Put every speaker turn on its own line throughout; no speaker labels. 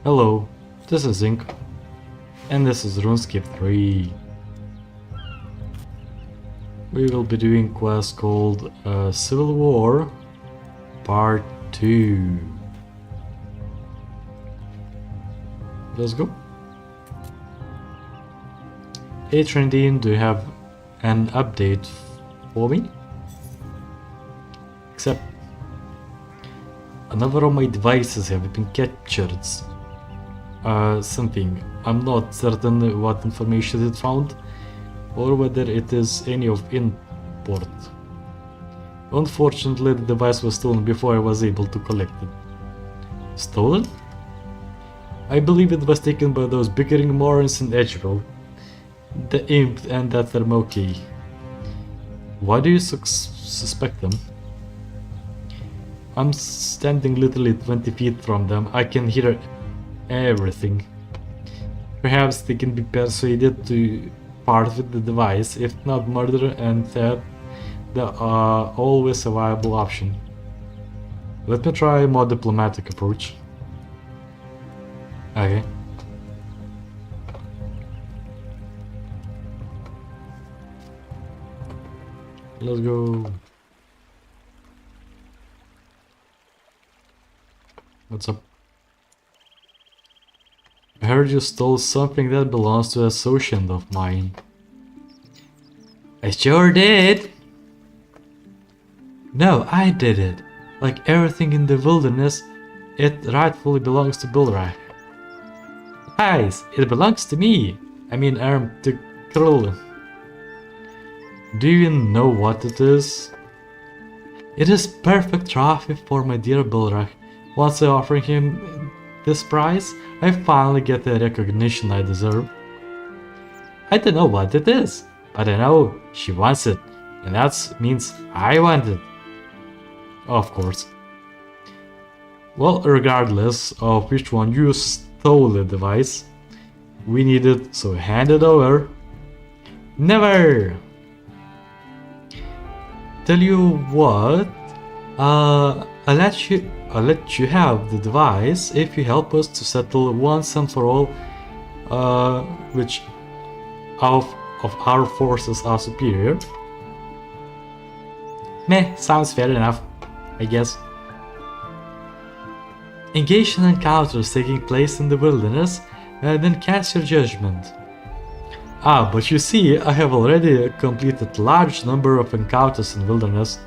Hello, this is Ink, and this is Runescape 3. We will be doing a quest called Civil War Part 2. Let's go. Hey Trendine, do you have an update for me? Except another of my devices have been captured. Something. I'm not certain what information it found or whether it is any of import. Unfortunately, the device was stolen before I was able to collect it. Stolen? I believe it was taken by those bickering morons in Edgeville. The imp and that thermo key. Why do you suspect them? I'm standing literally 20 feet from them. I can hear everything. Perhaps they can be persuaded to part with the device. If not murder and theft, they are always a viable option. Let me try a more diplomatic approach. Okay. Let's go. What's up? I heard you stole something that belongs to a associate of mine. I sure did! No, I did it. Like everything in the wilderness, it rightfully belongs to Bulrak. Guys, it belongs to me! I mean, to Krull. Do you even know what it is? It is perfect trophy for my dear Bulrak. Once I offer him this prize, I finally get the recognition I deserve. I don't know what it is, but I know she wants it, and that means I want it. Of course. Well, regardless of which one you stole the device, we need it, so hand it over. Never! Tell you what, I'll let you have the device if you help us to settle once and for all which of our forces are superior. Meh, sounds fair enough, I guess. Engage in encounters taking place in the wilderness, then cast your judgment. Ah, but you see, I have already completed a large number of encounters in wilderness.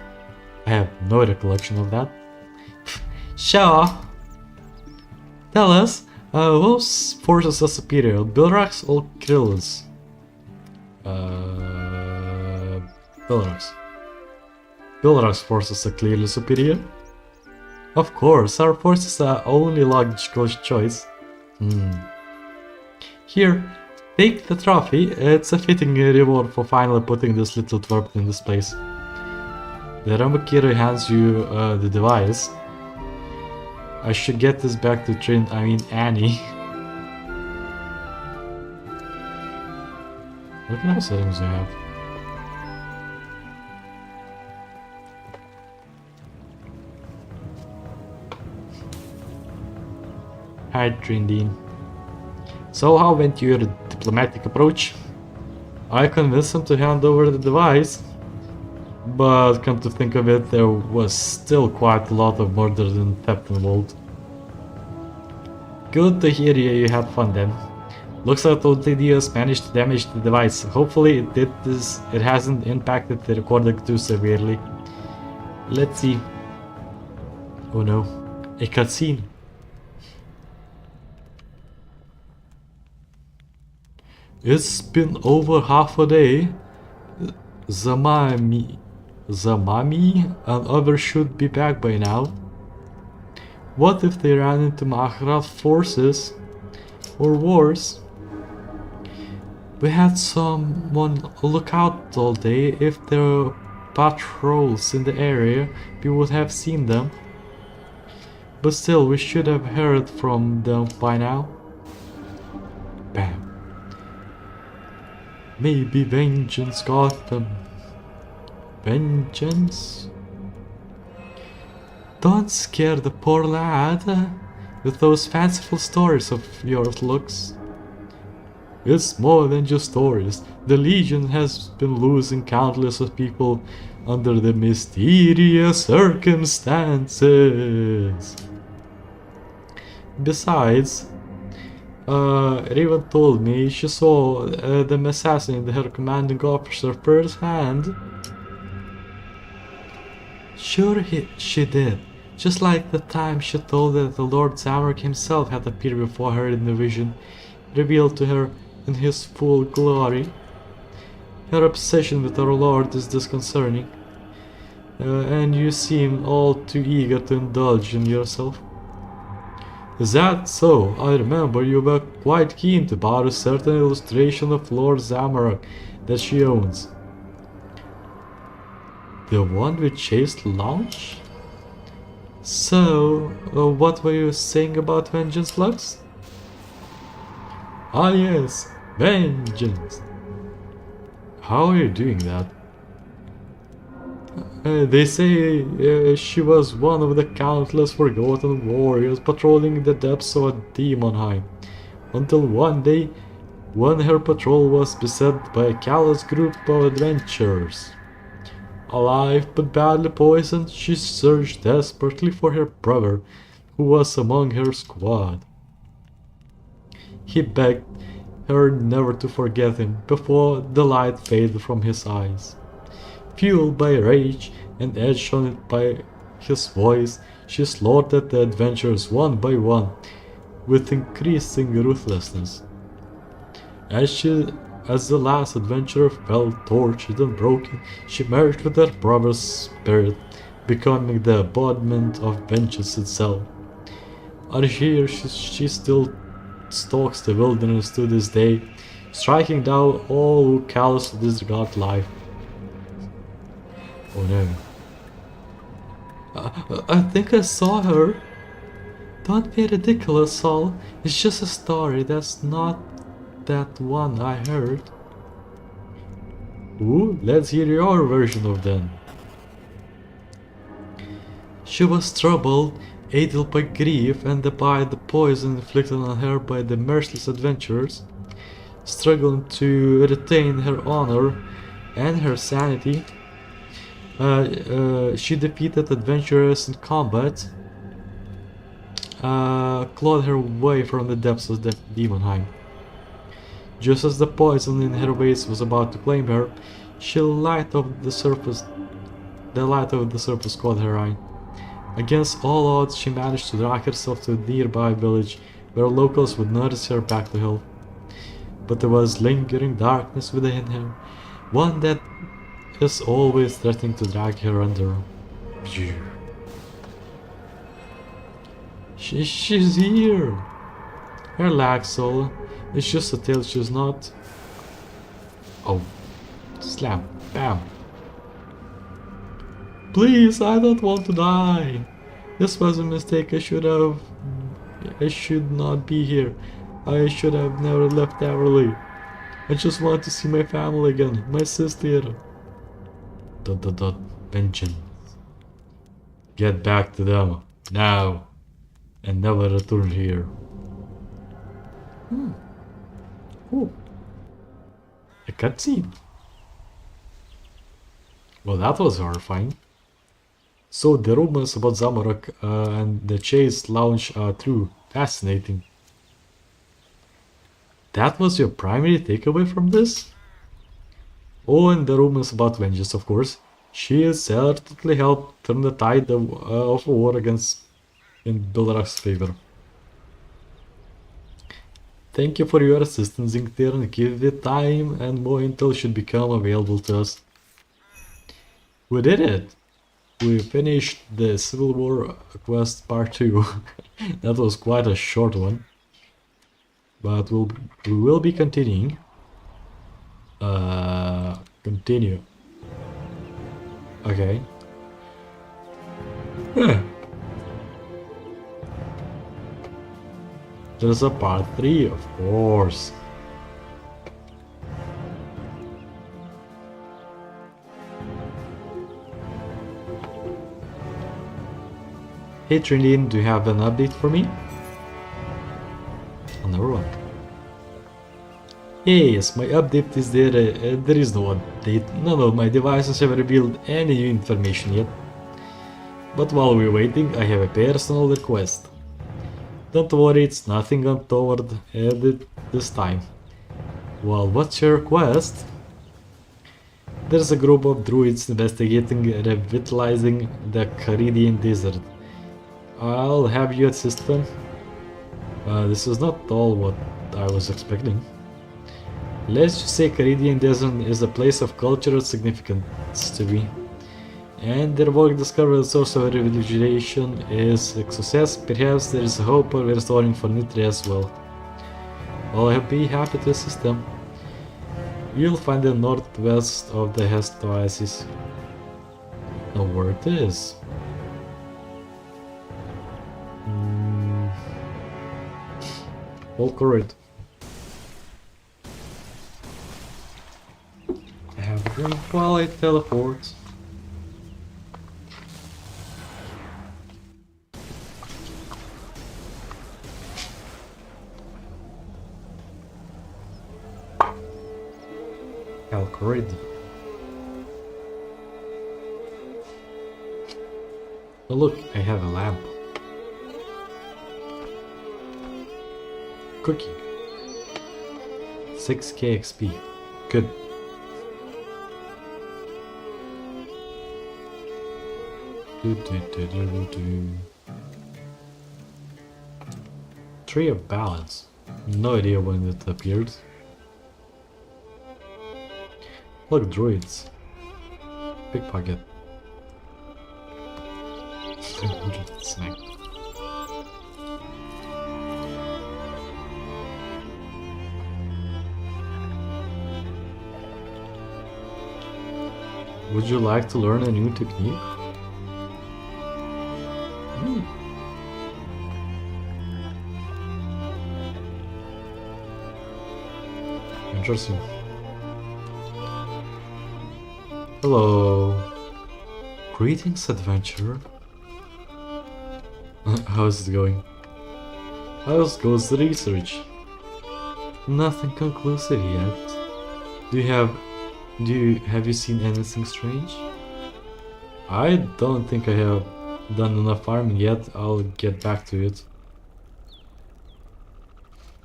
I have no recollection of that. Sure. Tell us, whose forces are superior, Bilrak's or Krill's? Bilrak's. Bilrak's forces are clearly superior. Of course, our forces are only logical choice. Here, take the trophy. It's a fitting reward for finally putting this little twerp in this place. The Ramakiri hands you the device. I should get this back to Annie. What kind of settings do I have? Hi, Trindine. So how went your diplomatic approach? I convinced him to hand over the device, but come to think of it, there was still quite a lot of murder and theft involved. Good to hear you had fun then. Looks like Otidius managed to damage the device. Hopefully it hasn't impacted the recording too severely. Let's see. Oh no, a cutscene. It's been over half a day. Zamami and others should be back by now. What if they ran into Mahra's forces? Or worse? We had someone look out all day. If there were patrols in the area, we would have seen them. But still, we should have heard from them by now. Bam. Maybe vengeance got them. Vengeance? Don't scare the poor lad. with those fanciful stories of yours, Lux. It's more than just stories. The Legion has been losing countless of people under the mysterious circumstances. Besides, Raven told me she saw them assassinate her commanding officer firsthand. Sure she did. Just like the time she told that the Lord Zamorak himself had appeared before her in the vision, revealed to her in his full glory. Her obsession with our Lord is disconcerting, and you seem all too eager to indulge in yourself. Is that so? I remember you were quite keen to borrow a certain illustration of Lord Zamorak that she owns. The one with Chase Lounge? So, what were you saying about vengeance, Lux? Ah yes, vengeance. How are you doing that? They say she was one of the countless forgotten warriors patrolling the depths of a Demonheim, until one day, when her patrol was beset by a callous group of adventurers. Alive but badly poisoned, she searched desperately for her brother, who was among her squad. He begged her never to forget him before the light faded from his eyes. Fueled by rage and edged on it by his voice, she slaughtered the adventurers one by one, with increasing ruthlessness. As the last adventurer fell tortured and broken, she merged with her brother's spirit, becoming the embodiment of vengeance itself. And here she still stalks the wilderness to this day, striking down all who callously disregard life. Oh no. I think I saw her. Don't be ridiculous, Saul. It's just a story. That's not that one I heard. Ooh, let's hear your version of them. She was troubled, aided by grief and by the poison inflicted on her by the merciless adventurers, struggling to retain her honor and her sanity. She defeated adventurers in combat, clawed her way from the depths of the Demonheim. Just as the poison in her veins was about to claim her, the light of the surface caught her eye. Against all odds, she managed to drag herself to a nearby village where locals would nurse her back to health. But there was lingering darkness within her, one that is always threatening to drag her under. She's here! Relax, Soul. It's just a tale, she's not. Oh. Slam. Bam. Please, I don't want to die. This was a mistake. I should not be here. I should have never left Everly. I just want to see my family again. My sister. ... Vengeance. Get back to them. Now. And never return here. Ooh. A cutscene. Well, that was horrifying. So the rumors about Zamorak and the Chase Lounge are true. Fascinating. That was your primary takeaway from this? Oh, and the rumors about vengeance, of course. She certainly helped turn the tide of war against in Belrak's favor. Thank you for your assistance, Inktir, and give it time and more intel should become available to us. We did it! We finished the Civil War quest part 2. That was quite a short one. But we will be continuing. Continue. Okay. There's a part 3, of course. Hey Trillian, do you have an update for me? Another one. Yes, my update is there. There is no update. None of my devices have revealed any new information yet. But while we're waiting, I have a personal request. Don't worry, it's nothing untoward this time. Well, what's your request? There's a group of druids investigating revitalizing the Caridian desert. I'll have you assist them. This is not all what I was expecting. Let's just say Caridian desert is a place of cultural significance to me. And their work discovered the source of revitalization is a success. Perhaps there is hope of restoring Fornitria as well. Well, I'll be happy to assist them. You'll find the northwest of the Hest Oasis. Know where it is. All correct. I have a drink while I teleport. Alcorid. Oh look, I have a lamp. Cookie. 6k XP. Good. Tree of Balance. No idea when it appeared. Look, druids. Pickpocket. Snack. Would you like to learn a new technique? Interesting. Hello. Greetings, adventurer. How's it going? How goes the research? Nothing conclusive yet. Have you seen anything strange? I don't think I have done enough farming yet. I'll get back to it.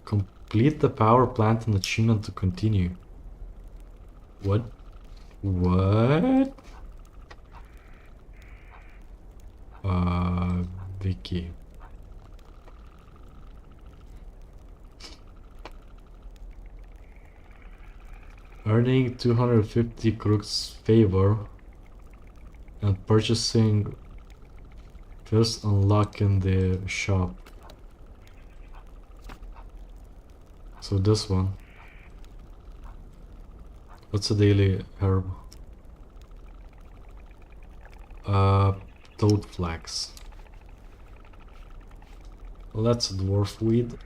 Complete the power plant and achievement to continue. What? What? Vicky. Earning 250 crooks favor and purchasing first unlocking the shop. So this one. What's a daily herb? Toad flax. Well, that's a dwarf weed.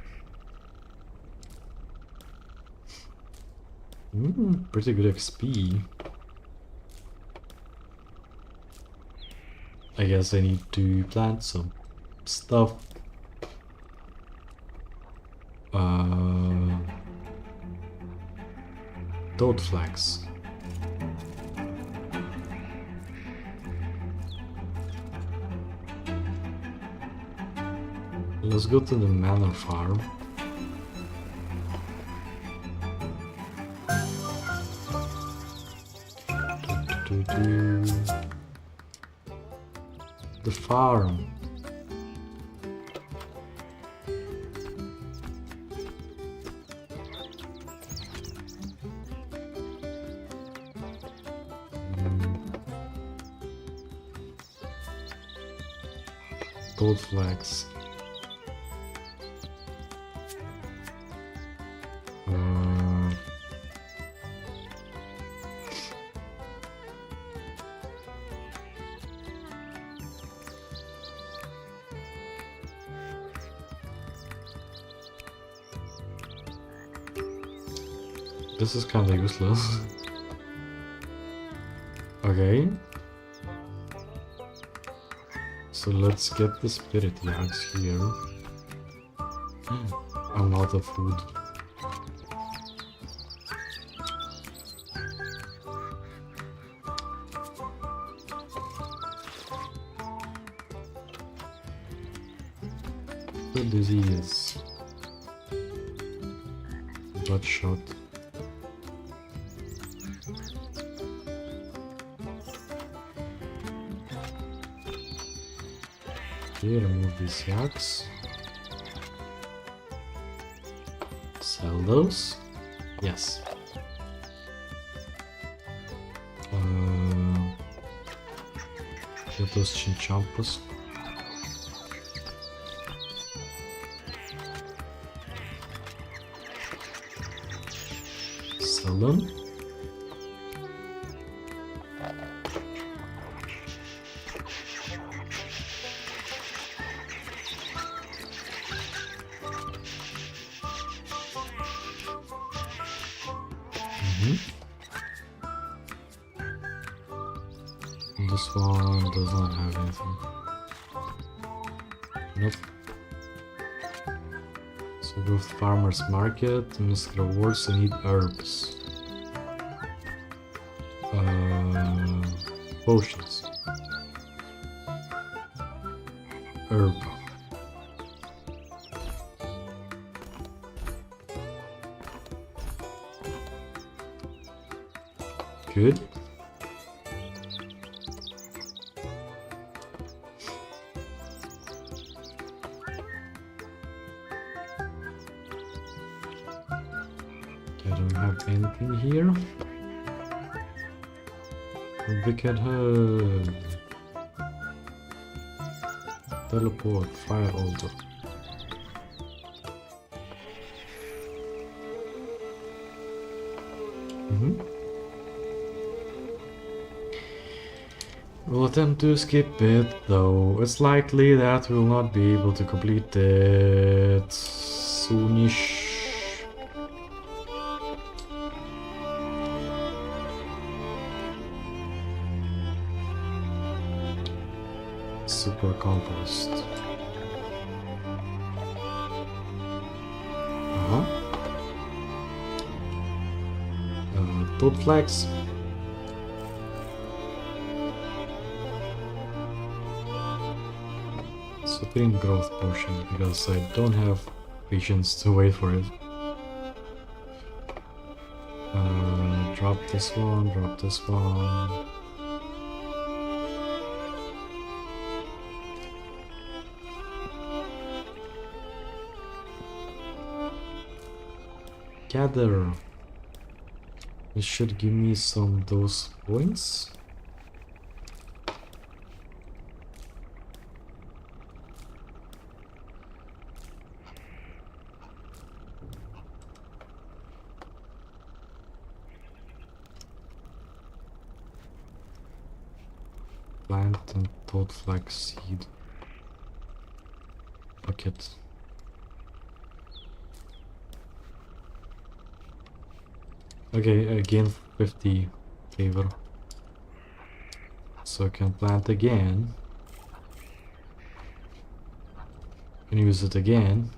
Pretty good XP. I guess I need to plant some stuff. Toad flax. Let's go to the manor farm. The farm. Toad flags. This is kinda useless. Okay. So let's get the spirit yards here. I'm out of food. The disease. Bloodshot. Okay, remove these yaks. Sell those. Yes. Get those chinchompas. Sell them. This one does not have anything. Nope. So go to farmer's market, Mr. Rewards, I need herbs. Potions. Herb. Good. I don't have anything here. Wicked Head. Teleport, fire altar. We'll attempt to skip it, though it's likely that we'll not be able to complete it soonish. Super compost. Toad flags. Supreme growth potion, because I don't have patience to wait for it. Drop this one, drop this one. Gather. This should give me some of those points. Plant and toad flax seed bucket. Okay, again 50 favor. So I can plant again. Can use it again.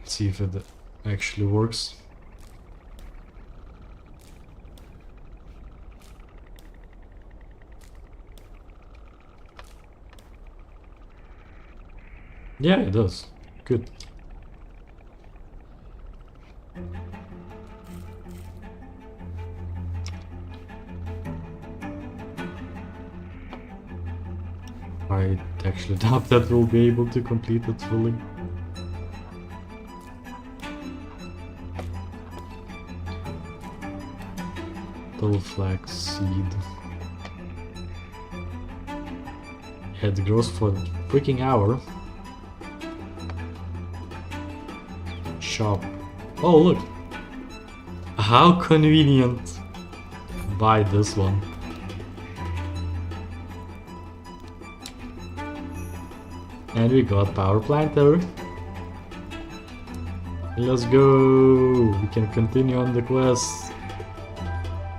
Let's see if it actually works. Yeah, it does. Good. I actually doubt that we'll be able to complete it fully. Double flax seed. Yeah, it grows for a freaking hour. Shop. Oh, look! How convenient! Buy this one. And we got power planter. Let's go! We can continue on the quest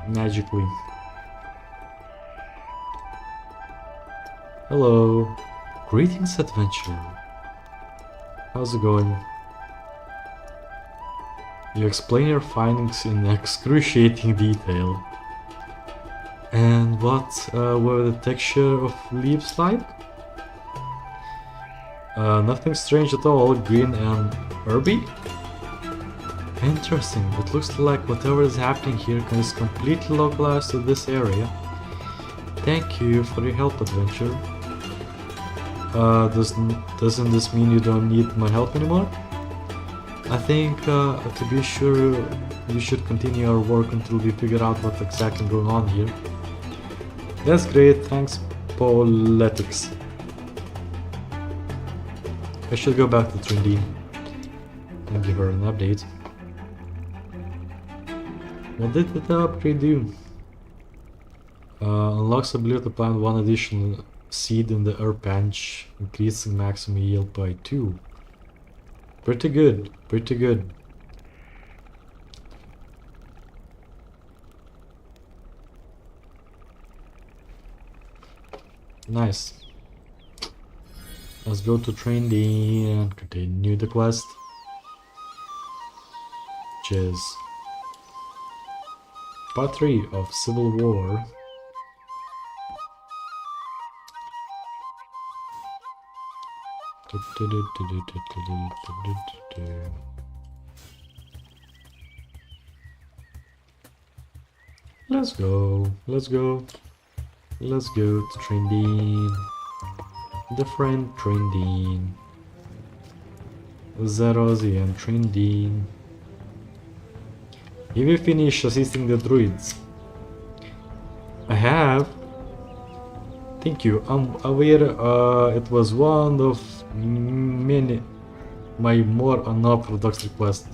magically. Hello. Greetings, adventurer. How's it going? You explain your findings in excruciating detail. And what were the texture of leaves like? Nothing strange at all, green and herby? Interesting, it looks like whatever is happening here is completely localized to this area. Thank you for your help, adventurer. Doesn't this mean you don't need my help anymore? I think, to be sure, we should continue our work until we figure out what's exactly going on here. That's great, thanks, Politics. I should go back to Trindine and give her an update. What did the upgrade do? Unlocks the ability to plant one additional seed in the herb bench, increasing maximum yield by 2. Pretty good, pretty good. Nice. Let's go to Trendy and continue the quest. Which is Part 3 of Civil War. Let's go, let's go. Let's go to Trindine. The friend Trindine. Zarozi and Trindine. Have you finished assisting the druids? I have. Thank you. I'm aware it was one of my more unorthodox requests.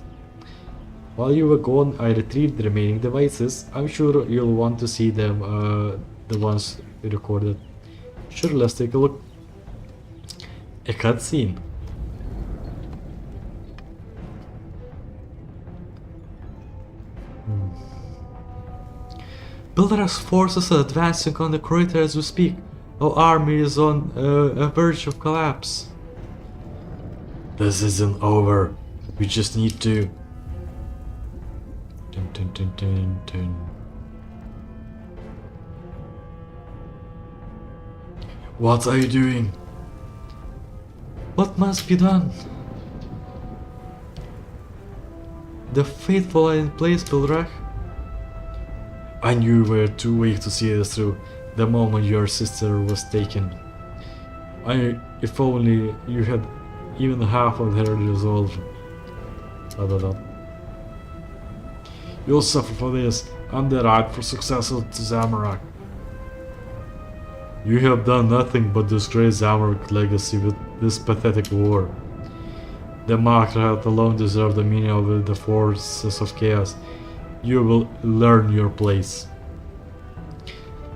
While you were gone, I retrieved the remaining devices. I'm sure you'll want to see them, the ones we recorded. Sure, let's take a look. A cutscene. Builder's forces are advancing on the corridor as we speak. Our army is on a verge of collapse. This isn't over. We just need to... Dun, dun, dun, dun, dun. What are you doing? What must be done? The faithful are in place, Bilrach. I knew you were too weak to see this through the moment your sister was taken. If only you had even half of her resolve. Blah, blah, blah. You'll suffer for this. I'm the rightful successor to Zamorak. You have done nothing but disgrace Zamorak's legacy with this pathetic war. The Marker had alone deserved the meaning of the forces of chaos. You will learn your place.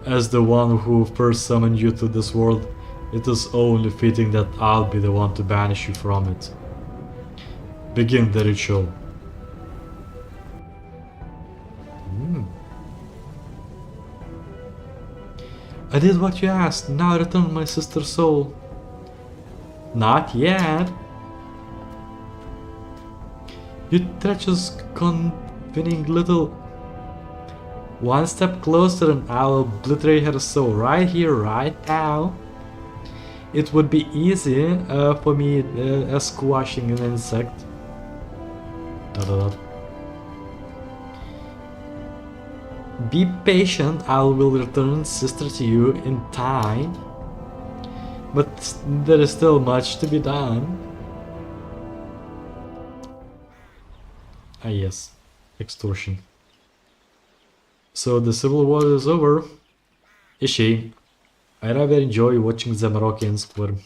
As the one who first summoned you to this world, it is only fitting that I'll be the one to banish you from it. Begin the ritual. I did what you asked, now return my sister's soul. Not yet. You treacherous, convincing little... One step closer and I'll obliterate her soul right here, right now. It would be easy for me as squashing an insect. Be patient, I will return sister to you in time. But there is still much to be done. Ah yes, extortion. So the civil war is over. Is she? I rather enjoy watching the Moroccans squirm.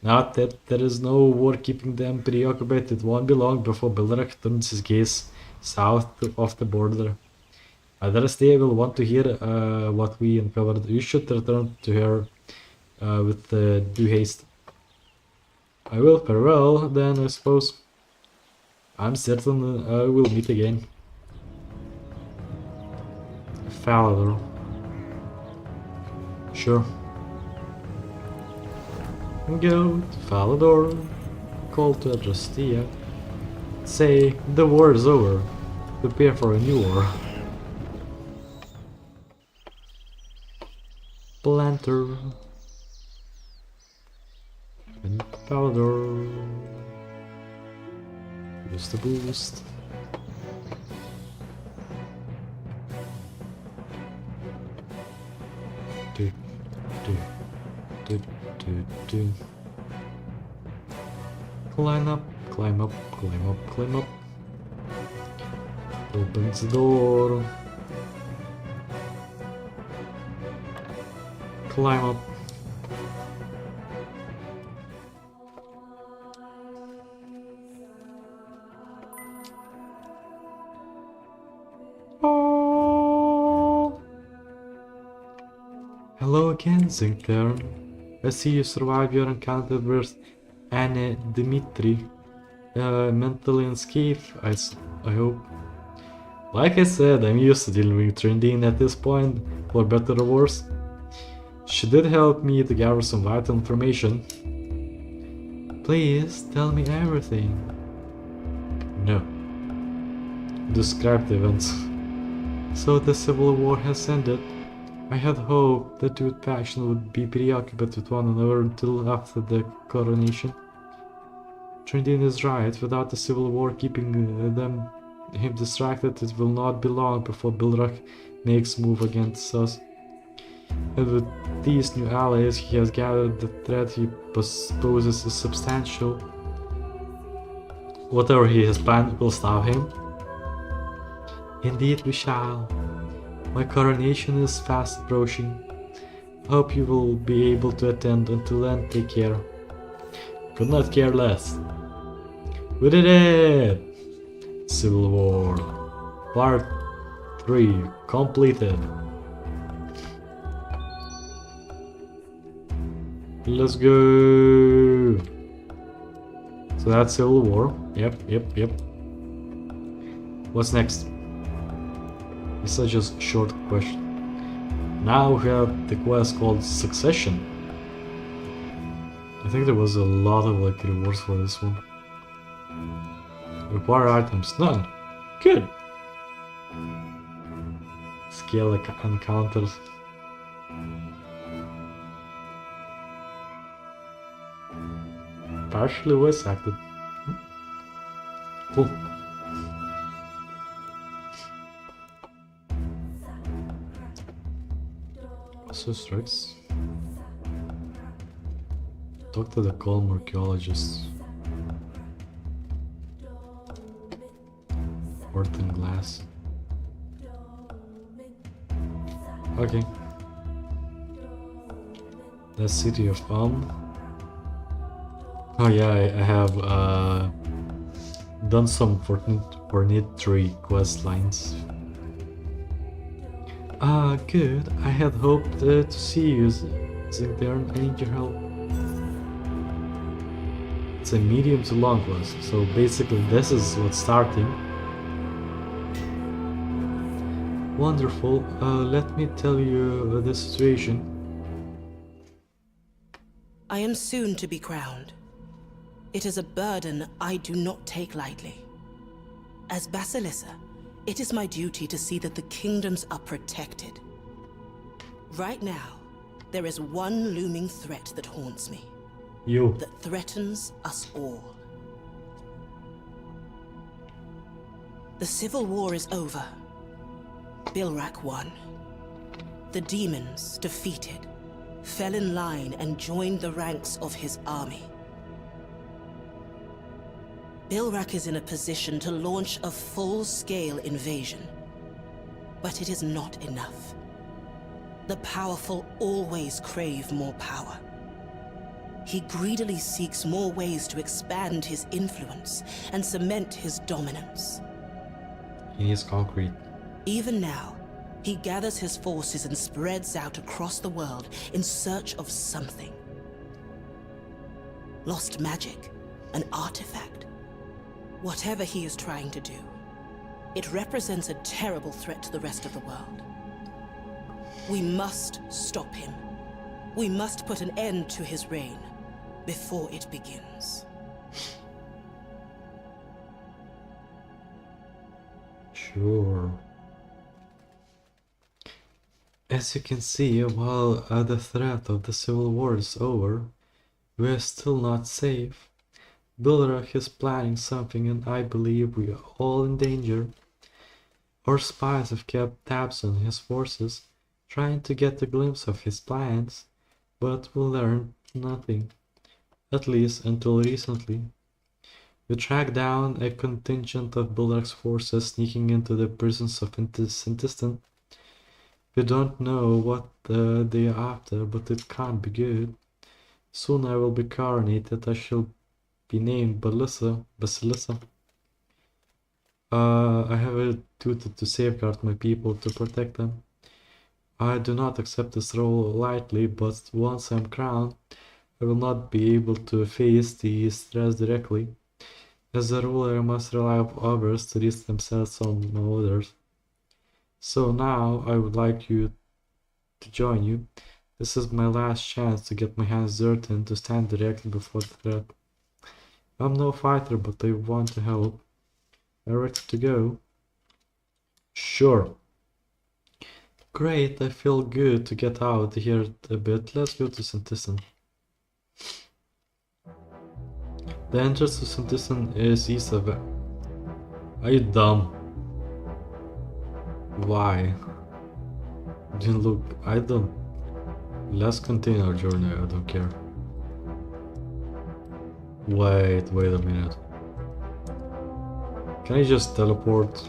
Now that there is no war keeping them preoccupied, it won't be long before Belrak turns his gaze south of the border. Adraste will want to hear what we uncovered. You should return to her with due haste. I will. Farewell, then, I suppose. I'm certain we'll meet again. Falador. Sure. Go to Falador, call to Adrustia, say the war is over, prepare for a new war. Planter and Falador. Use the boost. Do, do, do, do, do. Climb up, climb up, climb up, climb up. Opens the door. Climb up. Oh. Hello again, Zinkern. I see you survived your encounter with Anne Dimitri. Mentally unscathed, I hope. Like I said, I'm used to dealing with Trindine at this point, for better or worse. She did help me to gather some vital information. Please, tell me everything. No. Describe the events. So the Civil War has ended. I had hoped the two factions would be preoccupied with one another until after the coronation. Trindine is right, without the Civil War keeping him distracted, it will not be long before Bilrak makes move against us. And with these new allies he has gathered, the threat he poses is substantial. Whatever he has planned will stop him. Indeed we shall. My coronation is fast approaching. Hope you will be able to attend. Until then, take care. Could not care less. We did it! Civil War. Part 3 completed. Let's go! So that's Civil War. Yep. What's next? It's such a short question. Now we have the quest called Succession. I think there was a lot of rewards for this one. Require items, none. Good. Scale encounters. Partially voice acted. Cool. So strikes. Talk to the calm archaeologist. Orton Glass. Okay. The City of Ulm. Oh yeah, I have done some Fornitry quest lines. Good. I had hoped to see you, Zinkern. I need your help. It's a medium to long quest, so basically this is what's starting. Wonderful. Let me tell you the situation.
I am soon to be crowned. It is a burden I do not take lightly. As Basilissa, it is my duty to see that the kingdoms are protected. Right now, there is one looming threat that haunts me.
You.
That threatens us all. The Civil War is over. Bilrak won. The demons, defeated, fell in line and joined the ranks of his army. Bilrak is in a position to launch a full-scale invasion. But it is not enough. The powerful always crave more power. He greedily seeks more ways to expand his influence and cement his dominance.
He needs concrete.
Even now, he gathers his forces and spreads out across the world in search of something. Lost magic, an artifact. Whatever he is trying to do, it represents a terrible threat to the rest of the world. We must stop him. We must put an end to his reign. before it begins.
Sure. As you can see, while the threat of the civil war is over, we are still not safe. Bilrak is planning something and I believe we are all in danger. Our spies have kept tabs on his forces, trying to get a glimpse of his plans, but we learned nothing, at least until recently. We tracked down a contingent of Bilrak's forces sneaking into the prisons of Sintistan. We don't know what they are after, but it can't be good. Soon I will be coronated. I shall be named Basilissa. I have a duty to safeguard my people, to protect them. I do not accept this role lightly, but once I'm crowned, I will not be able to face these threats directly. As a ruler, I must rely on others to risk themselves on others. So now I would like you to join you. This is my last chance to get my hands dirty and to stand directly before the threat. I'm no fighter, but I want to help. Are you ready to go? Sure. Great, I feel good to get out here a bit. Let's go to Sintistan. The entrance to Sintistan is east of it. Are you dumb? Why? Didn't look. I don't. Let's continue our journey. I don't care. Wait a minute. Can I just teleport?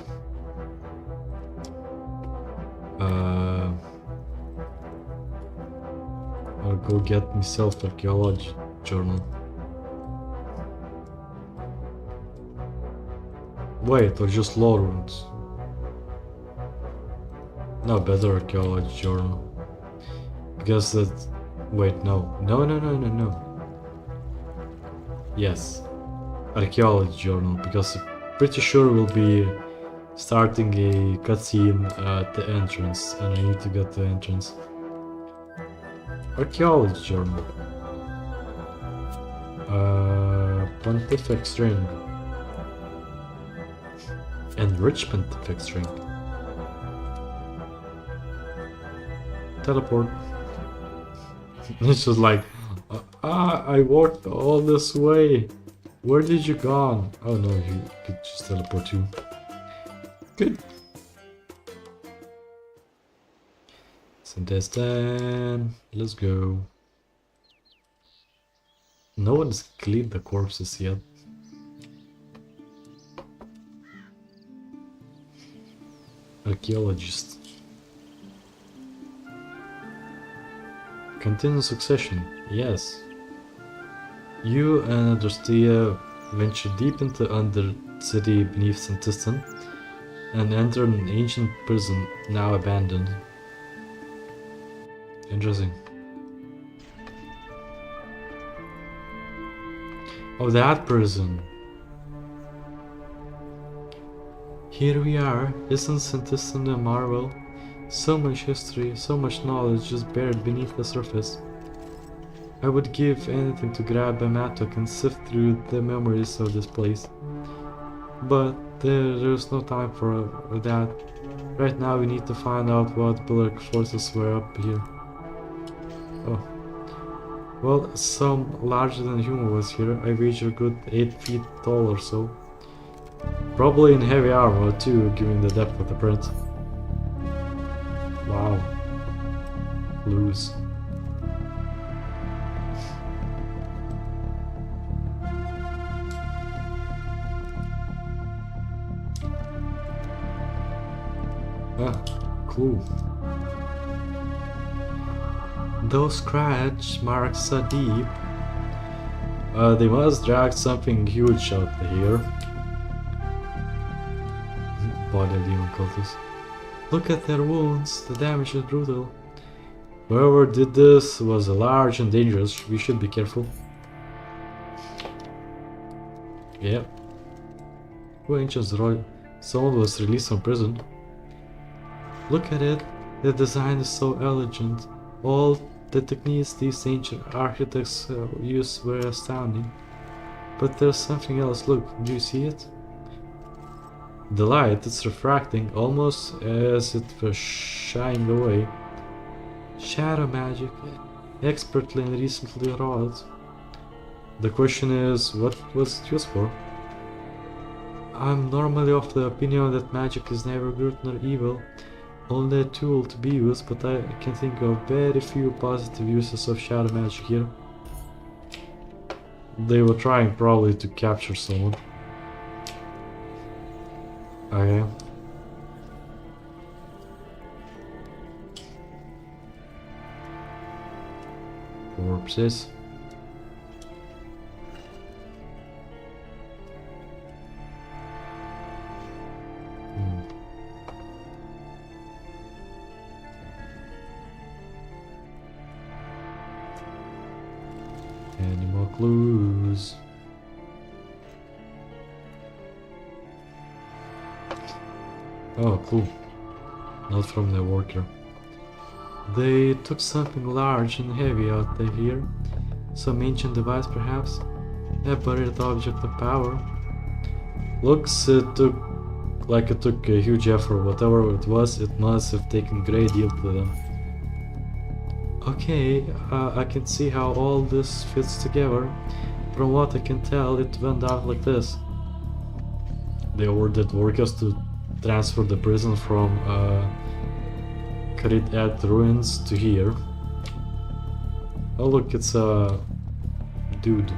I'll go get myself archaeology journal. Wait, or just lore runes? No, better archaeology journal. Because that. Wait, no. No. Yes. Archaeology journal, because I'm pretty sure we'll be starting a cutscene at the entrance, and I need to get the entrance. Archaeology journal. Pontifex ring. Enrichment Pontifex ring. Teleport. It's just like, I walked all this way. Where did you gone? Oh no, you could just teleport you. Good. Sintistan, let's go. No one's cleaned the corpses yet. Archaeologist. Continue Succession, yes. You and Adrestia venture deep into Undercity beneath Sintistan and enter an ancient prison now abandoned. Interesting. Oh, that prison. Here we are. Isn't Sintistan a marvel? So much history, so much knowledge just buried beneath the surface. I would give anything to grab a mattock and sift through the memories of this place. But there's no time for that. Right now we need to find out what Bilrak forces were up here. Oh. Well, some larger than human was here. I wager a good 8 feet tall or so. Probably in heavy armor too, given the depth of the print. Wow. Loose. Ah, cool. Those scratch marks are deep. They must drag something huge out here. Body demon cultists. Look at their wounds, the damage is brutal. Whoever did this was large and dangerous, we should be careful. Yep. Who ancients Roy? Someone was released from prison. Look at it, the design is so elegant, all The techniques these ancient architects used were astounding. But there's something else. Look, do you see it? The light is refracting almost as it were shying away. Shadow magic, expertly and recently wrought. The question is, what was it used for? I'm normally of the opinion that magic is neither good nor evil, only a tool to be used, but I can think of very few positive uses of shadow magic here. They were trying probably to capture someone. Okay. Corpses. Any more clues? Oh, cool. Not from the worker. They took something large and heavy out there here. Some ancient device, perhaps? A buried object of power. Looks it took a huge effort. Whatever it was, it must have taken great deal to them. Okay, I can see how all this fits together. From what I can tell, it went out like this. They ordered workers to transfer the prison from Karit ruins to here. Oh look, it's a dude.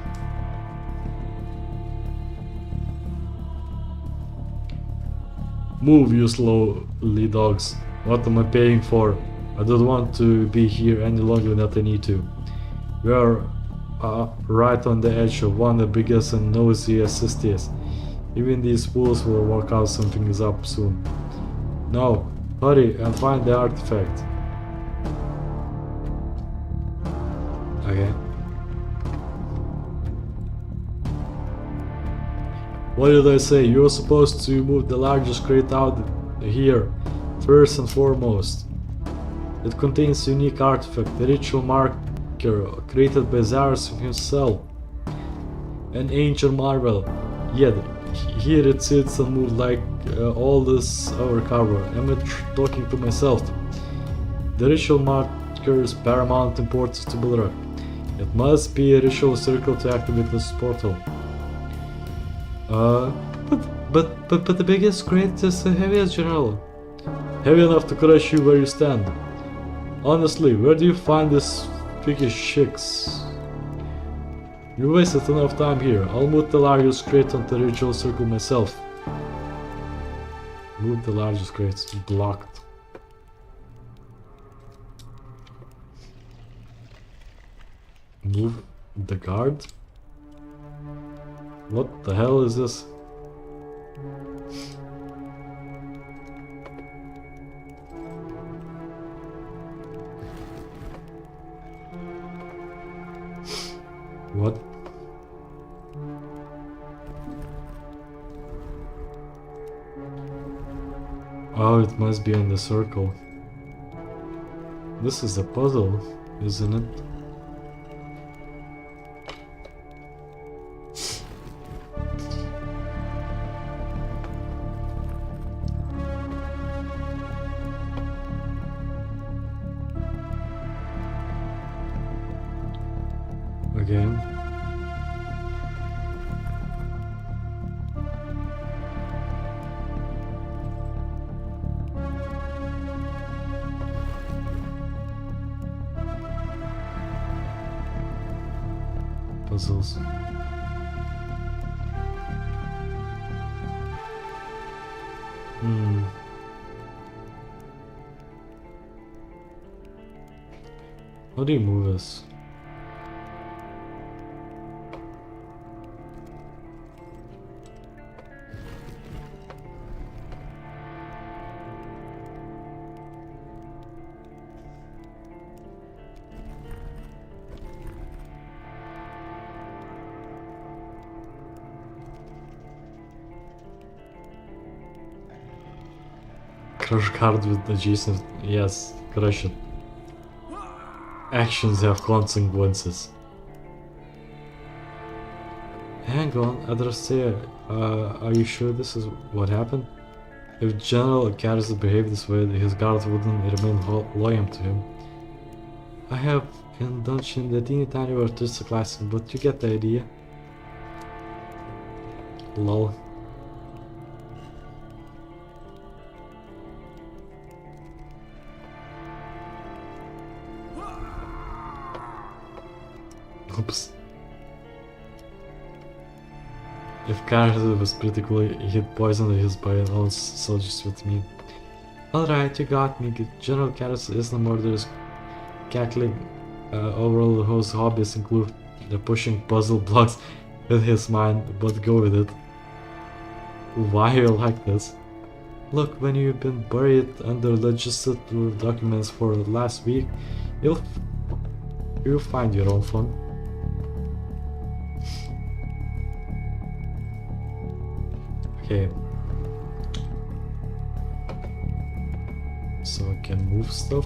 Move, you slowly dogs. What am I paying for? I don't want to be here any longer than I need to. We are right on the edge of one of the biggest and noisiest cities. Even these fools will work out something is up soon. Now, hurry and find the artifact. Okay. What did I say? You're supposed to move the largest crate out here, first and foremost. It contains a unique artifact, a ritual marker created by Zarus himself. An ancient marvel. Yet, here it sits and moves like all this our cover. Am I talking to myself? The ritual marker is paramount importance to Bulrak. It must be a ritual circle to activate this portal. But the biggest crate is the heaviest, General. Heavy enough to crush you where you stand. Honestly, where do you find these freaky chicks? You wasted enough time here. I'll move the largest crate onto the ritual circle myself. Move the largest crate. Blocked. Move the guard? What the hell is this? What? Oh, it must be on the circle. This is a puzzle, isn't it? Again. Puzzles. How do you move this? Crush card with adjacent. Yes, crush it. actions have consequences. Hang on, Adrastea, are you sure this is what happened? If General Garrus behaved this way, his guards wouldn't remain loyal to him. I have indulged in the teeny tiny artistic license, but you get the idea. Lol. Oops. If Garrus was pretty cool, he'd poison his own soldiers with me. Alright, you got me. General Garrus is the murderous cackling. Overall, whose hobbies include the pushing puzzle blocks with his mind, but go with it. Why you like this? Look, when you've been buried under legislative documents for the last week, you'll find your own fun. Okay. So I can move stuff.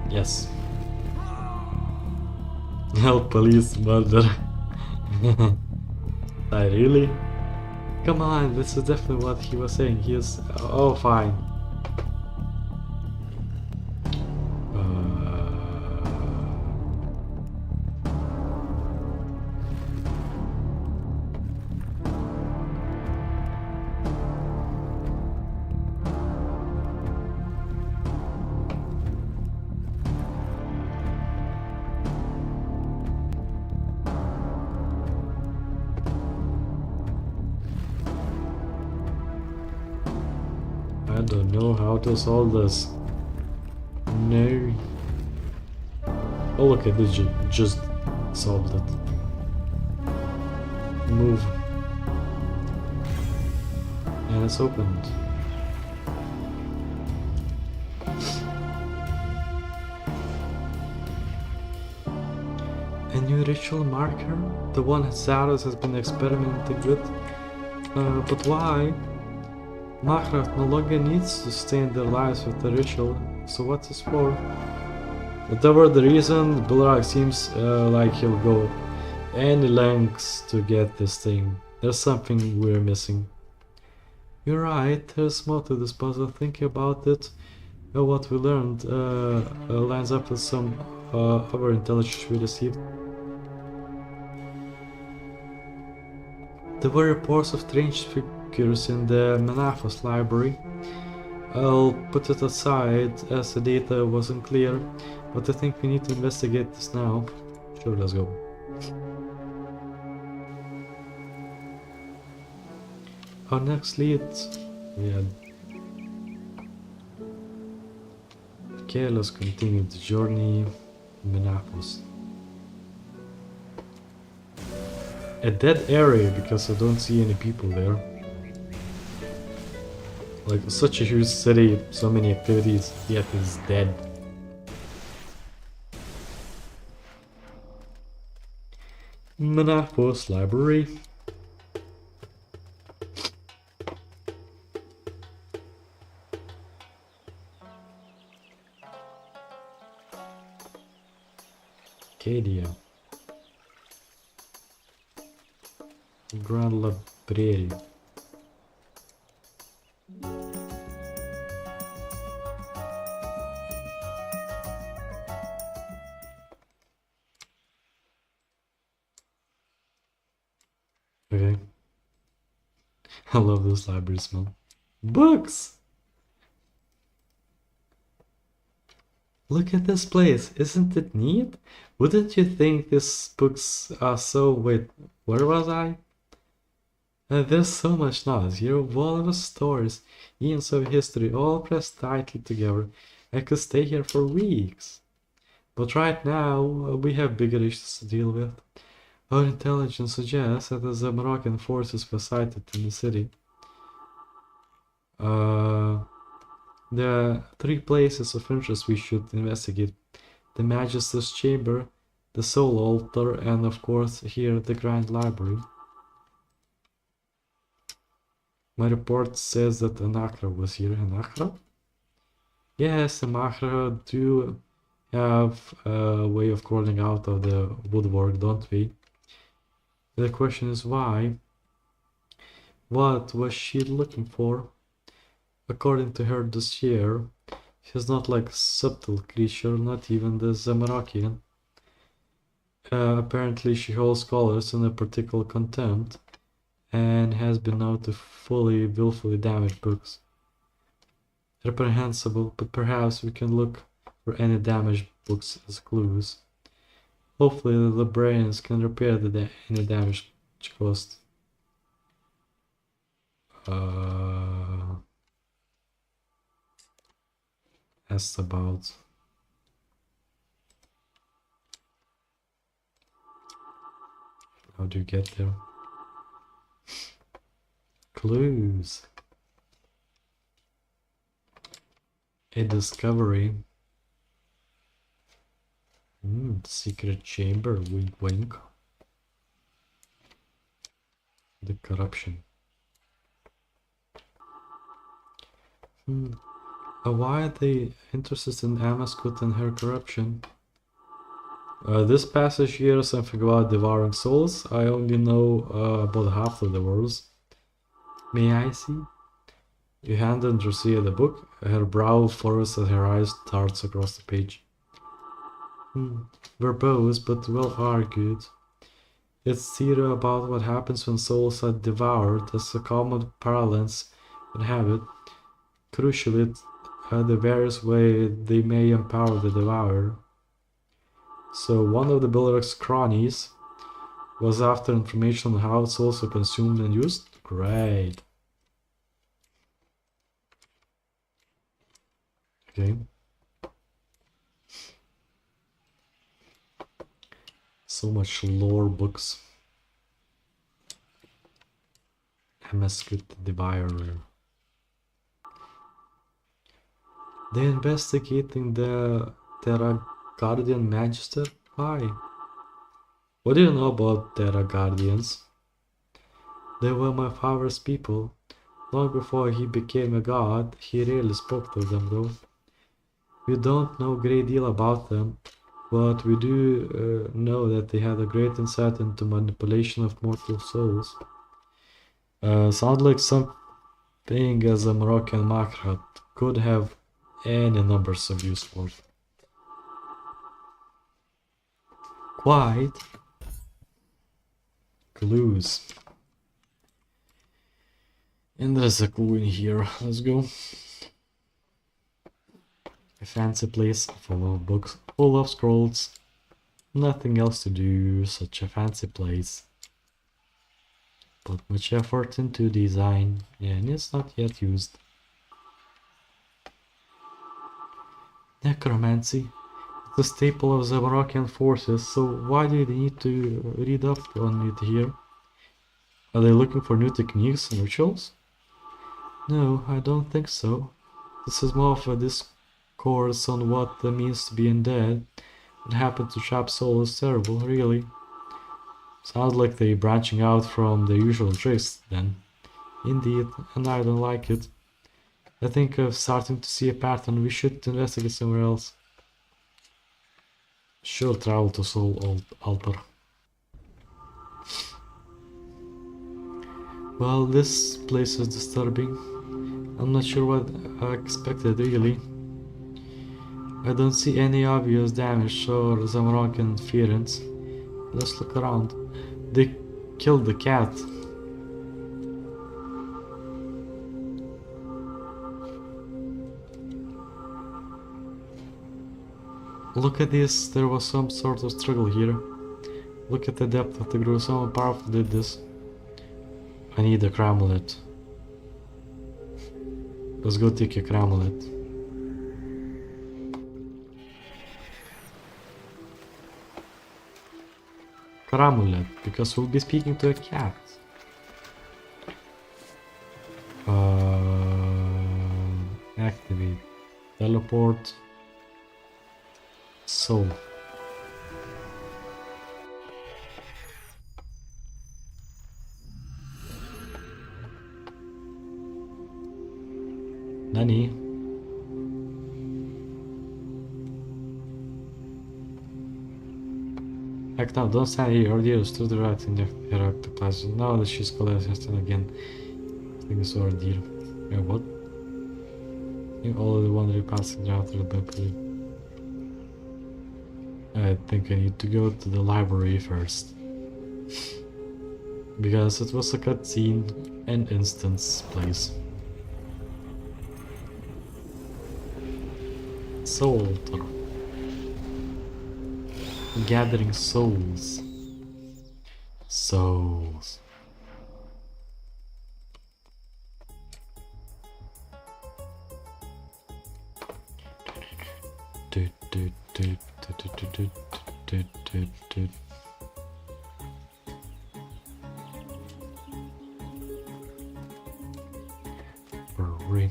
Yes. Help, police, murder. I really? Come on, this is definitely what he was saying. He is. Oh, fine. I don't know how to solve this. No. Oh look, I did just solved it. Move. And it's opened. A new ritual marker? The one Zarus has been experimenting with? But why? Maghraf no longer needs to sustain their lives with the ritual, so what's this for? Whatever the reason, Bilrak seems like he'll go any lengths to get this thing. There's something we're missing. You're right, there's more to this puzzle. Thinking about it, what we learned lines up with some other intelligence we received. There were reports of strange figures in the Menafos library. I'll put it aside as the data wasn't clear, but I think we need to investigate this now. Sure, let's go. Our next lead... Yeah. Okay, let's continue the journey. Menafos. A dead area because I don't see any people there. Like such a huge city, so many activities, yet it's dead. Menafos library. Acadia. Grand Library. Okay. I love this library smell. Books! Look at this place, isn't it neat? Wouldn't you think these books are so... Wait, where was I? There's so much knowledge here, wall of stories, eons of history, all pressed tightly together. I could stay here for weeks. But right now, we have bigger issues to deal with. Our intelligence suggests that the Moroccan forces were sighted in the city. There are 3 places of interest we should investigate. The Magister's Chamber, the Soul Altar, and of course here the Grand Library. My report says that an Akra was here. An Akra? Yes, the Akra do have a way of crawling out of the woodwork, don't we? The question is why? What was she looking for? According to her dossier, she's not like a subtle creature, not even the Zamorakian. Apparently she holds scholars in a particular contempt and has been known to willfully damage books. Reprehensible, but perhaps we can look for any damaged books as clues. Hopefully the librarians can repair any damage caused. As about how do you get there? Clues. A discovery. Secret chamber, wink wink. The corruption. Why are they interested in Amaskut and her corruption? This passage here is something about devouring souls. I only know about half of the words. May I see? You handed Lucia the book. Her brow furrows and her eyes darts across the page. Verbose, but well argued. It's theater about what happens when souls are devoured as a common parlance would have it. Crucially, the various way they may empower the devourer. So one of the Bilrak's cronies was after information on how it's also consumed and used? Great. Okay. So much lore books. Amaskut the Devourer. They're investigating the Terra Guardian Magister? Why? What do you know about Terra Guardians? They were my father's people. Long before he became a god, he rarely spoke to them though. We don't know a great deal about them, but we do know that they had a great insight into manipulation of mortal souls. Sounds like something as a Moroccan Makrat could have any numbers of use for. Quite. Clues. And there's a clue in here. Let's go. A fancy place full of books, full of scrolls. Nothing else to do, such a fancy place. Put much effort into design, and it's not yet used. Necromancy. The staple of the Moroccan forces, so why do they need to read up on it here? Are they looking for new techniques and rituals? No, I don't think so. This is more of a discourse on what it means to be undead. What happened to trap soul is terrible, really. Sounds like they're branching out from the usual tricks, then. Indeed, and I don't like it. I think I'm starting to see a pattern. We should investigate somewhere else. Sure, travel to Soul Altar. Well, this place is disturbing. I'm not sure what I expected, really. I don't see any obvious damage or Zamorak interference. Let's look around. They killed the cat. Look at this, there was some sort of struggle here. Look at the depth of the groove, someone powerful did this. I need a cramulet. Let's go take a cramulet. Cramulet, because we'll be speaking to a cat. Activate. teleport. Soul. Nani? Heck no, don't stand here. Ordeals to the right in the octopus. Now that she's collapsed again. I think it's ordeal. Yeah, what? You already wonder passing the outer balcony. I think I need to go to the library first. Because it was a cutscene and instance, please. Soul Altar. Gathering souls. Souls. Hurry.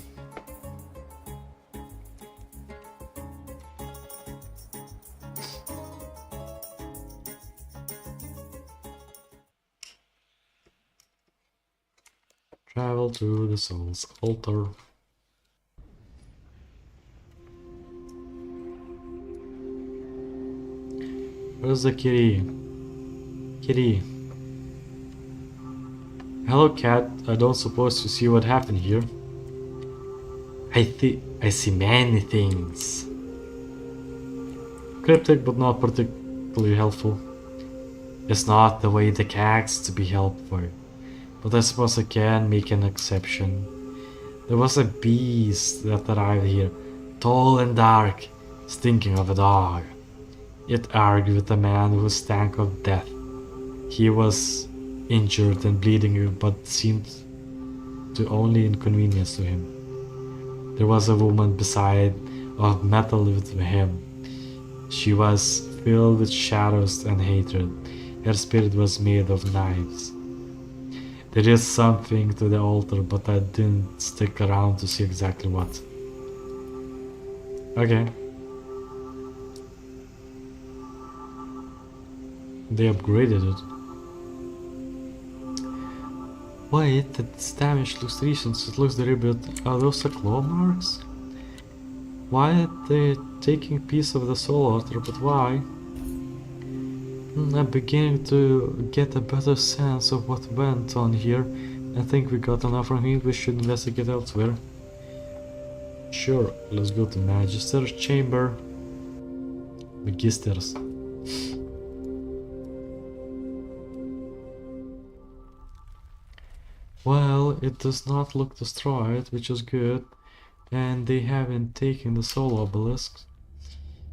Travel to the Soul's Altar. Where's the kitty? Kitty. Hello, cat. I don't suppose you see what happened here. I see many things. Cryptic, but not particularly helpful. It's not the way the cats to be helpful. But I suppose I can make an exception. There was a beast that arrived here, tall and dark, stinking of a dog. It argued with a man who stank of death. He was injured and bleeding, but seemed to only inconvenience to him. There was a woman beside of metal with him. She was filled with shadows and hatred. Her spirit was made of knives. There is something to the altar, but I didn't stick around to see exactly what. Okay. They upgraded it. Wait, that damage looks recent. It looks deliberate. Are those the claw marks? Why are they taking piece of the soul altar, but why? I'm beginning to get a better sense of what went on here. I think we got enough from him. We should investigate elsewhere. Sure, let's go to Magister's chamber. Magisters. Well, it does not look destroyed, which is good. And they haven't taken the soul obelisk.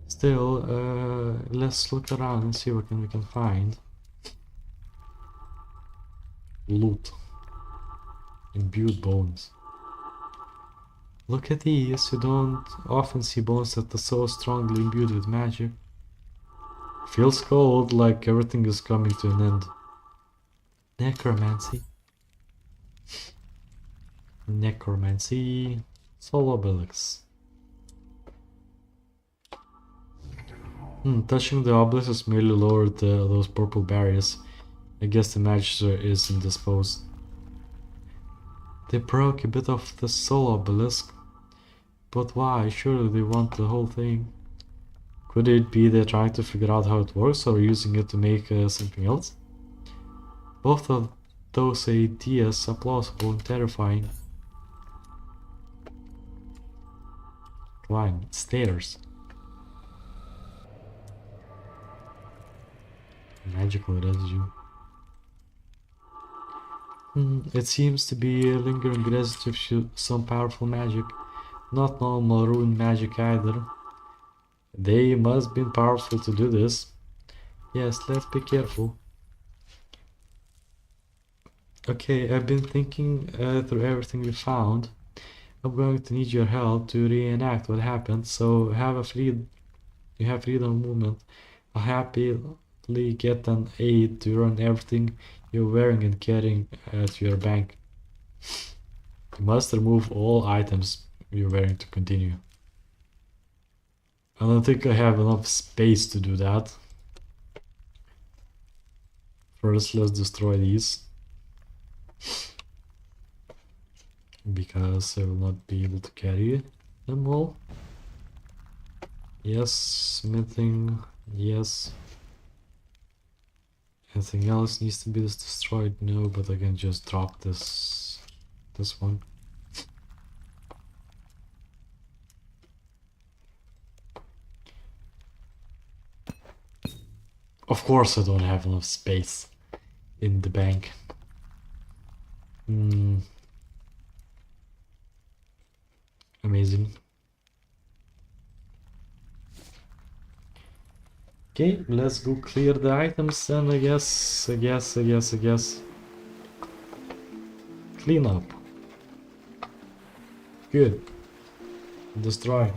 Still, let's look around and see what we can find. Loot. Imbued bones. Look at these. You don't often see bones that are so strongly imbued with magic. Feels cold, like everything is coming to an end. Necromancy. Necromancy. Soul obelisk. Touching the obelisk has merely lowered those purple barriers. I guess the magister is indisposed. They broke a bit of the soul obelisk. But why? Surely they want the whole thing. Could it be they're trying to figure out how it works or using it to make something else? Both of those ideas are plausible and terrifying. Climb stairs. Magical residue. It seems to be a lingering residue of some powerful magic. Not normal rune magic either. They must have been powerful to do this. Yes, let's be careful. Okay, I've been thinking through everything we found. I'm going to need your help to reenact what happened, so you have freedom of movement. I'll happily get an aid to run everything you're wearing and carrying to your bank. You must remove all items you're wearing to continue. I don't think I have enough space to do that. First, let's destroy these. Because I will not be able to carry them all. Yes, smithing, yes. Anything else needs to be destroyed? No, but I can just drop this one. Of course I don't have enough space in the bank. Amazing. Okay, let's go clear the items then, I guess. Clean up. Good. Destroy.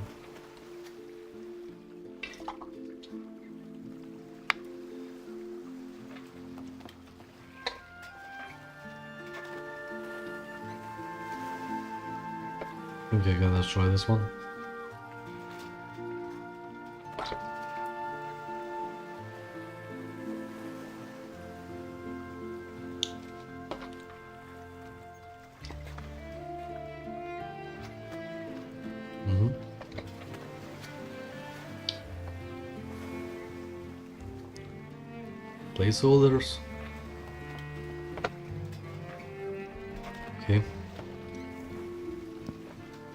Okay, gotta try this one. Placeholders. Okay.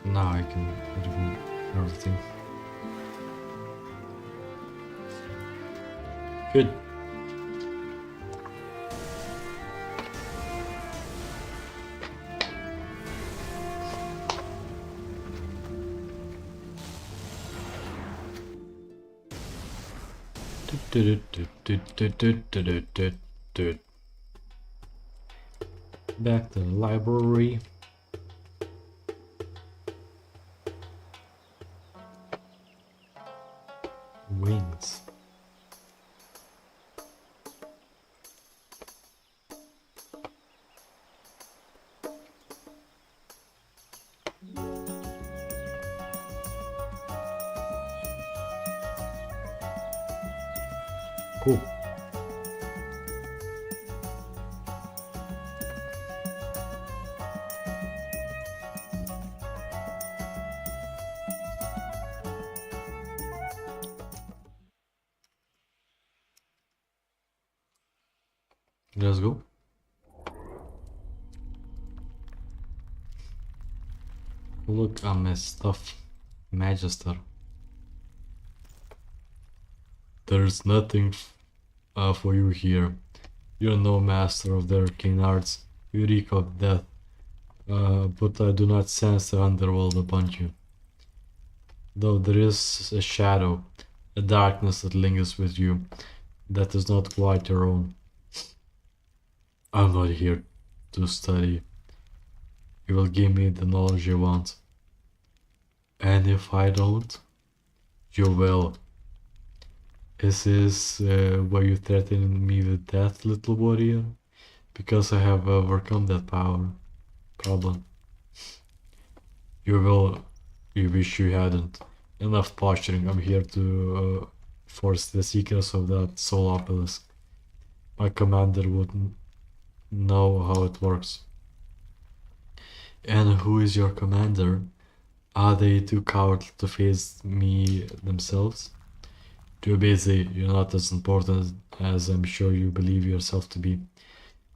Now I can remove everything. Good. Back to the library. Wings. Cool. Let's go. Look at my stuff, Magister. There's nothing for you here. You're no master of the arcane arts. You reek of death. But I do not sense the underworld upon you. Though there is a shadow, a darkness that lingers with you, that is not quite your own. I'm not here to study. You will give me the knowledge you want. And if I don't, you will. Is this why you threaten me with death, little warrior? Because I have overcome that problem. You wish you hadn't. Enough posturing. I'm here to force the secrets of that soul obelisk. My commander wouldn't know how it works. And who is your commander? Are they too cowardly to face me themselves? Too busy. You're not as important as I'm sure you believe yourself to be.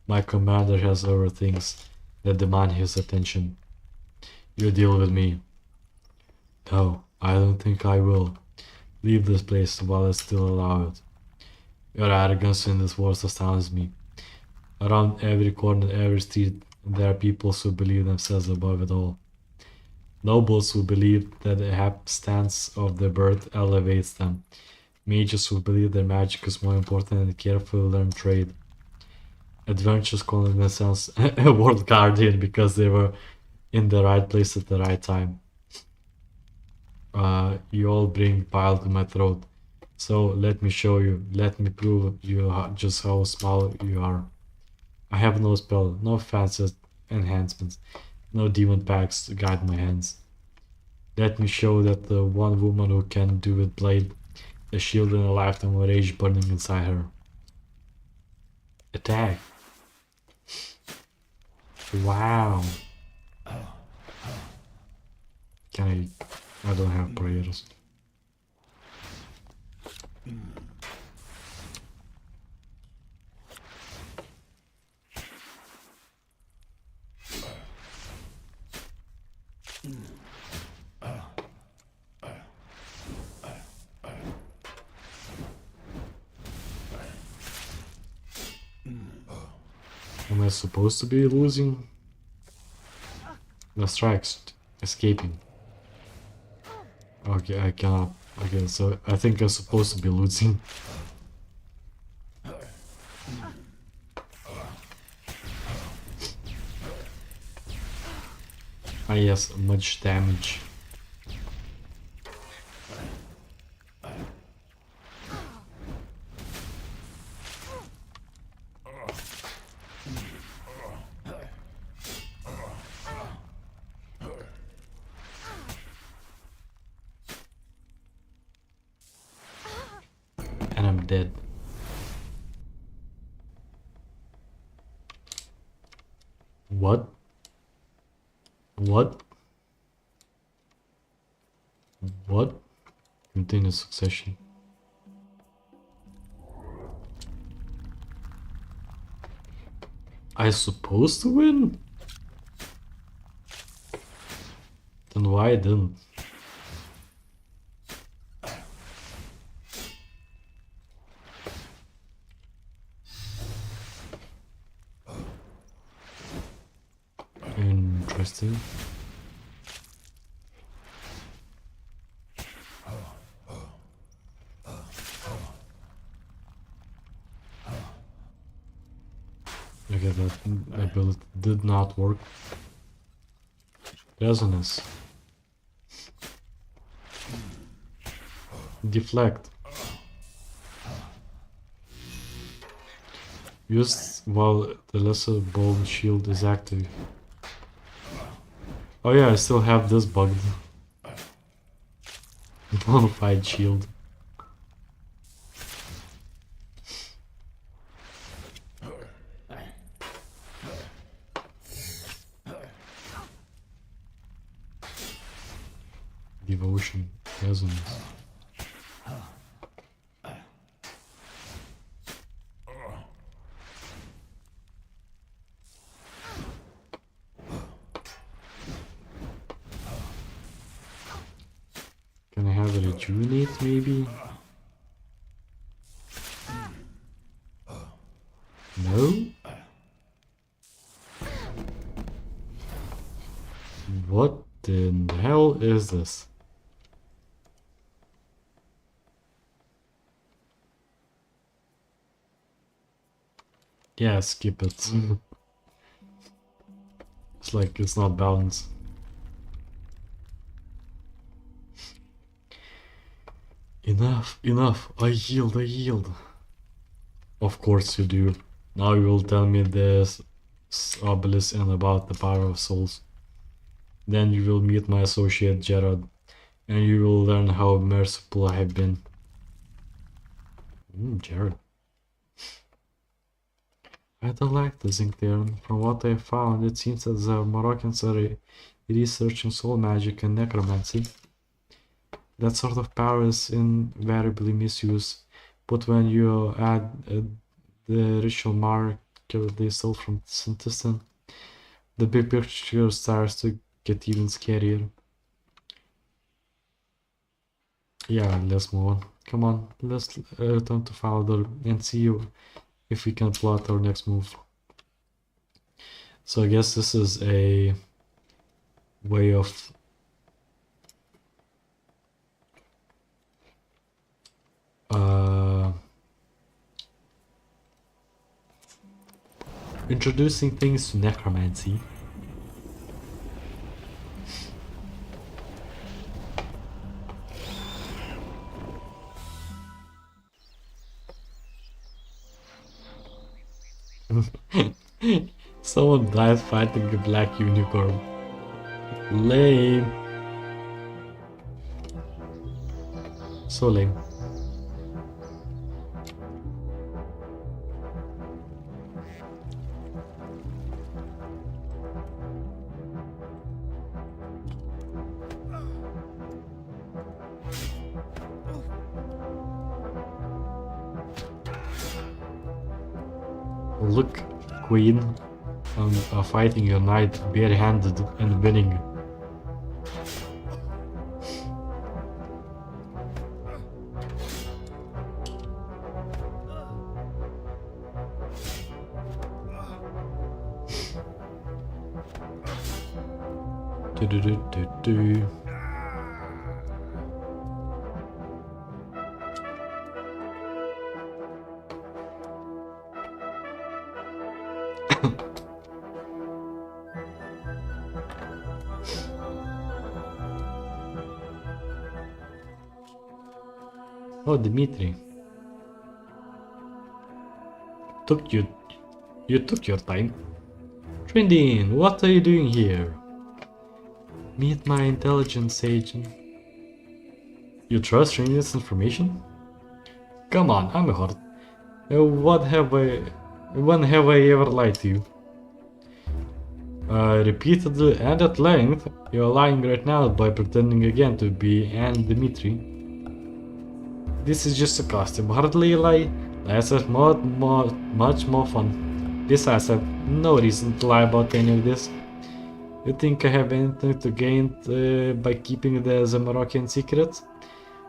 My commander has other things that demand his attention. You deal with me. No, I don't think I will. Leave this place while I still allow it. Your arrogance in this world astounds me. Around every corner, every street, there are people who believe themselves above it all. Nobles who believe that the hapstance of their birth elevates them. Mages who believe their magic is more important than a carefully learned trade. Adventurers calling themselves a world guardian because they were in the right place at the right time. You all bring bile to my throat. So let me show you. Let me prove you just how small you are. I have no spell, no fancy enhancements, no demon packs to guide my hands. Let me show that the one woman who can do with blade, a shield and a lifetime of rage burning inside her. Attack. Wow. Can I don't have prayers. Am I supposed to be losing? The strikes escaping. Okay, I cannot. Okay, so I think I'm supposed to be losing. Ah yes, much damage. And I'm dead. What? What? What? Continue succession. I supposed to win? Then why I didn't? Interesting. Okay, that ability did not work. Resonance. Deflect. Used while the lesser bone shield is active. Oh yeah, I still have this bugged. Bonafide shield. Devotion. Resonance. Can I have a rejuvenate maybe? No? What in the hell is this? Yeah, skip it. It's like it's not balanced. Enough, enough. I yield, I yield. Of course you do. Now you will tell me this obelisk and about the power of souls. Then you will meet my associate Gerard, and you will learn how merciful I have been. Gerard. I don't like this ink there. From what I found, it seems that the Moroccans are researching soul magic and necromancy. That sort of power is invariably misused, but when you add the ritual marker they stole from Santistan, the big picture starts to get even scarier. Yeah, let's move on. Come on, let's return to Fowler and see if we can plot our next move. So I guess this is a way of introducing things to necromancy. Someone died fighting a black unicorn. Lame. So lame. Look, Queen, fighting your knight barehanded and winning. Do. Oh, Dmitri. You took your time. Trindin, what are you doing here? Meet my intelligence agent. You trust Trindin's information? Come on, I'm a heart. When have I ever lied to you? Repeatedly and at length, you're lying right now by pretending again to be Anne Dmitri. This is just a costume, hardly a lie. Lies are much more fun. Besides, I have no reason to lie about any of this. You think I have anything to gain by keeping the Zamorakian secret?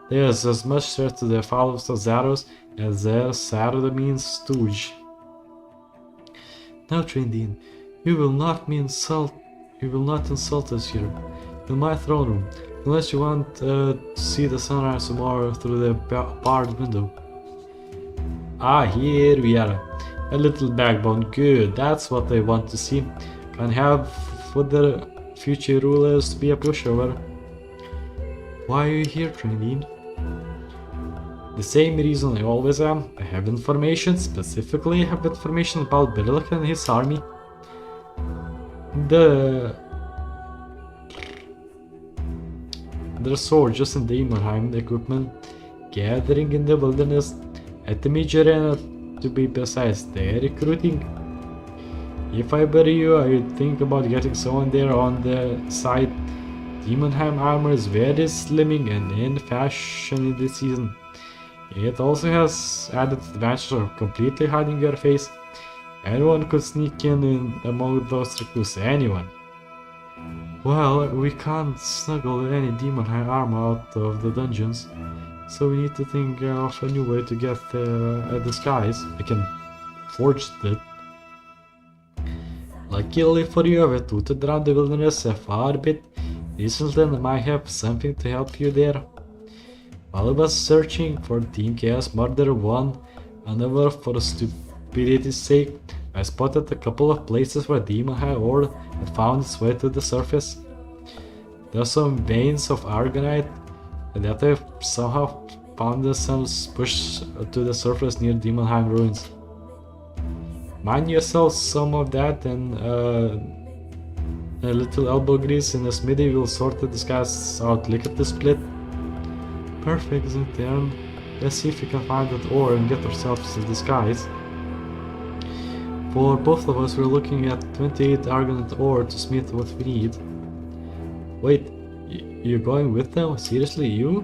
There's as much threat to the followers of Zaros as there's Sarada means stooge. Now, Trindin, you will not insult us here, in my throne room, unless you want to see the sunrise tomorrow through the barred window. Ah, here we are. A little backbone, good, that's what I want to see. Can have for the future rulers to be a pushover. Why are you here, Trindin? The same reason I always am. I have information, specifically I have information about Berilak and his army. Their soldiers in Daemonheim equipment gathering in the wilderness at the major arena, to be precise. They're recruiting. If I were you, I would think about getting someone there on the side. Daemonheim armor is very slimming and in fashion in this season. It also has added advantage of completely hiding your face. Anyone could sneak in among those recruits, anyone. Well, we can't snuggle any Daemonheim armor out of the dungeons, so we need to think of a new way to get a disguise. I can forge it. Luckily for you, I've tooted around the wilderness a far bit recently and might have something to help you there. While I was searching for Team Chaos Murder 1, another for stupidity's sake, I spotted a couple of places where Daemonheim ore had found its way to the surface. There are some veins of Argonite that I've somehow found themselves pushed to the surface near Daemonheim ruins. Mine yourself some of that and a little elbow grease in a smithy will sort the disguise out lickety split. Perfect, isn't it? Let's see if we can find that ore and get ourselves a disguise. For both of us, we're looking at 28 Argonite ore to smith what we need. Wait, you're going with them? Seriously, you?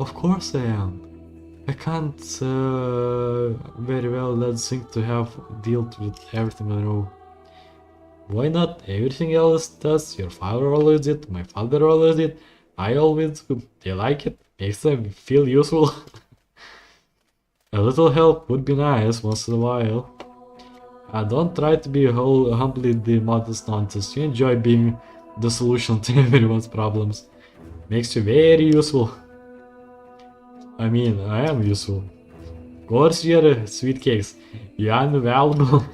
Of course I am. I can't very well let Sync to have dealt with everything I know. Why not? Everything else does. Your father always did, my father always did, I always do. They like it, makes them feel useful. A little help would be nice once in a while. Don't try to be humbly the modest nonsense. You enjoy being the solution to everyone's problems. Makes you very useful. I mean, I am useful. Of course you're sweet cakes. You are invaluable.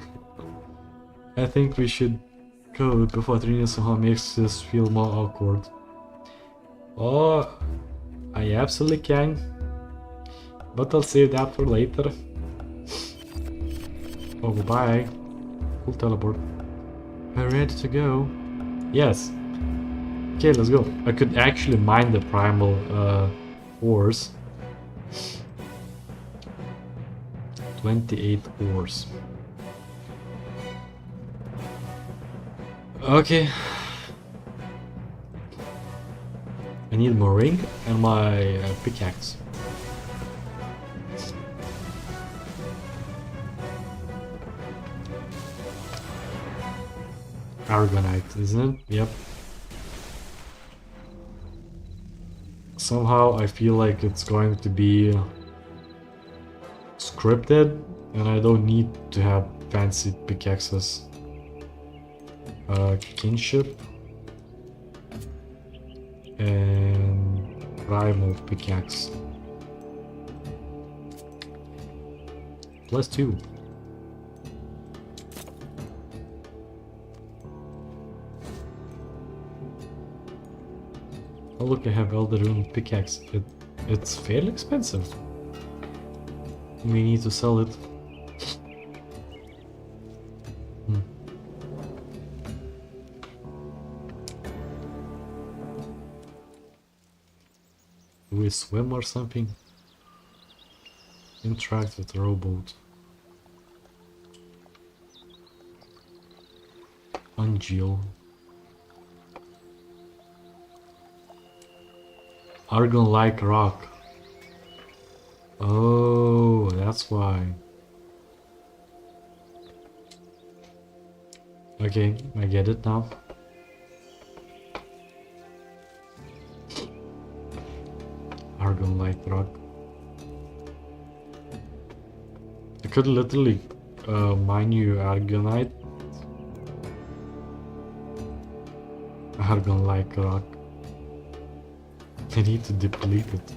I think we should go before Trina somehow makes us feel more awkward. Oh, I absolutely can. But I'll save that for later. Oh, goodbye. Full teleport. Are you ready to go? Yes. Okay, let's go. I could actually mine the primal ores. 28 ores. Okay. I need more ring and my pickaxe. Argonite, isn't it? Yep. Somehow I feel like it's going to be scripted and I don't need to have fancy pickaxes. Kinship and primal pickaxe. +2. Oh look, I have Elder Rune pickaxe. It's fairly expensive. We need to sell it. Do we swim or something? Interact with the rowboat. Ungeal. Argon-like rock. Oh, that's why. Okay, I get it now. Argon-like rock. I could literally mine you Argonite. Argon-like rock. I need to deplete it.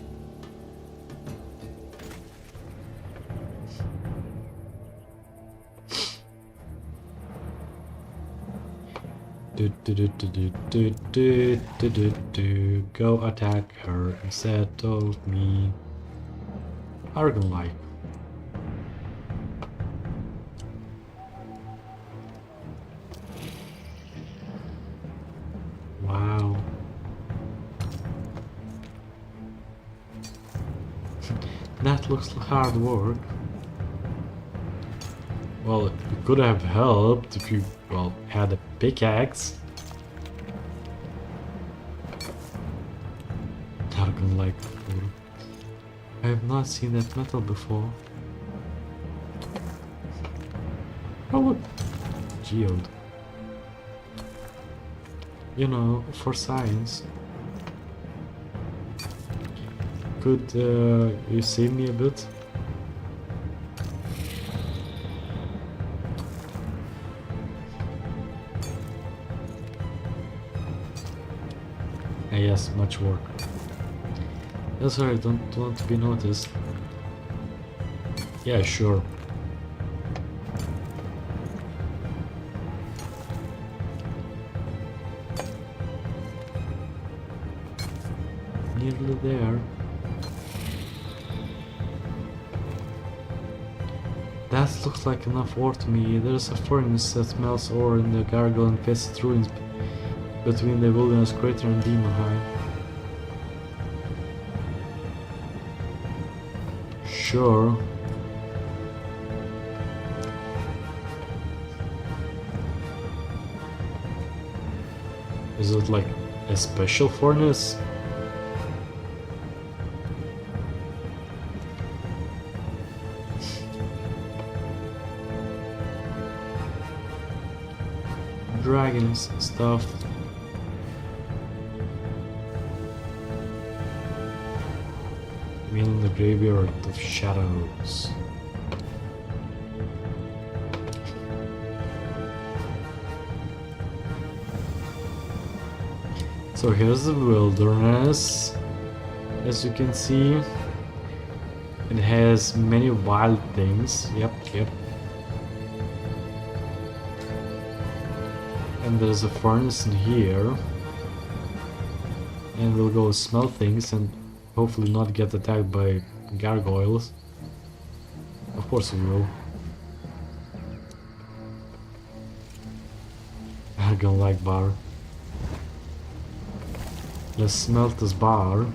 Go attack her instead of me. Argon-like. Wow. That looks like hard work. Well, it could have helped if you, well, had a pickaxe. Argon-like. I have not seen that metal before. Oh look, geode. You know, for science. Could you save me a bit? Yes, much work. That's right, don't want to be noticed. Yeah, sure. Nearly there. That looks like enough ore to me. There's a furnace that smells ore in the gargoyle infested ruins between the wilderness crater and Demon High. Sure. Is it like a special furnace? Dragons and stuff. I mean, the graveyard of shadows. So here's the wilderness. As you can see, it has many wild things. Yep. And there's a furnace in here. And we'll go smell things and hopefully not get attacked by gargoyles. Of course we will. Argon-like bar. Let's smelt this bar.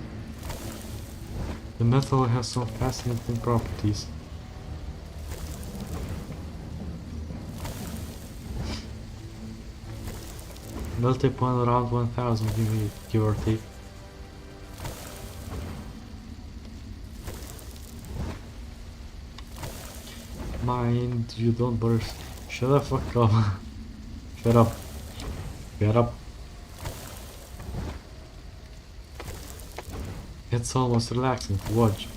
The metal has some fascinating properties. Melting point around 1000 give or take. Mind you don't burst. Shut the fuck up. Shut up. Get up. It's almost relaxing to watch.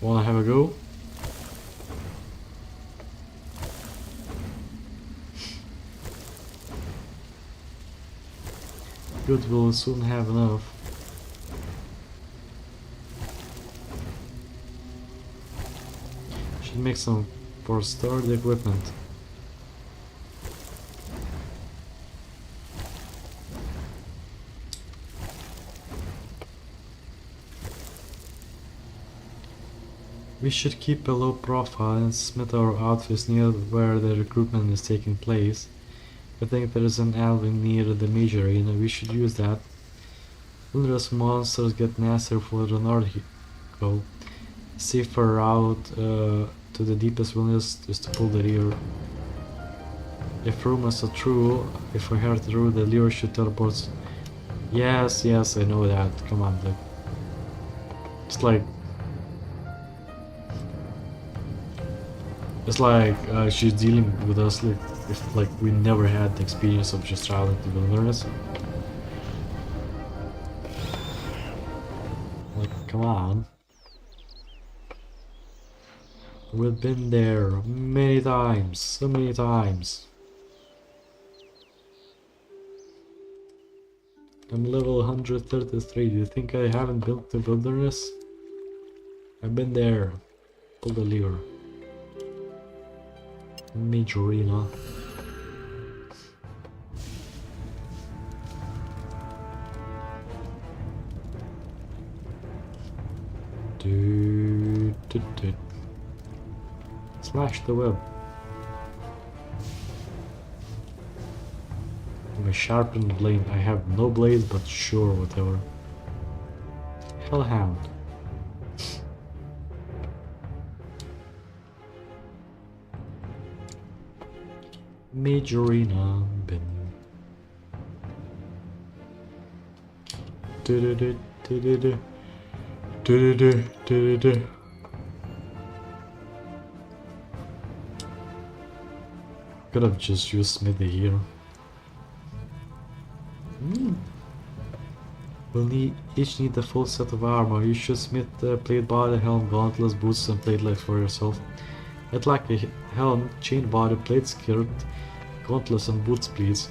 Wanna have a go? Good, we'll soon have enough. Should make some for stored equipment. We should keep a low profile and submit our outfits near where the recruitment is taking place. I think there is an alvin near the major arena, we should use that. Wilderness monsters get nastier for the north go. Safer route to the deepest wilderness is to pull the rear. If rumors are true, if I heard true, the lure should teleport. Yes, I know that. Come on, like, it's like she's dealing with us like if like we never had the experience of just traveling to the wilderness. Like, come on. We've been there many times, so many times. I'm level 133. Do you think I haven't built the wilderness? I've been there. Pull the lever. Major arena. Slash the web. My sharpened blade. I have no blades, but sure, whatever. Hellhound. Major arena bin. Could have just used Smithy here. We'll each need a full set of armor. You should smith plate body, helm, gauntlets, boots, and plate legs for yourself. I'd like a helm, chain body, plate skirt, gauntlets, and boots, please.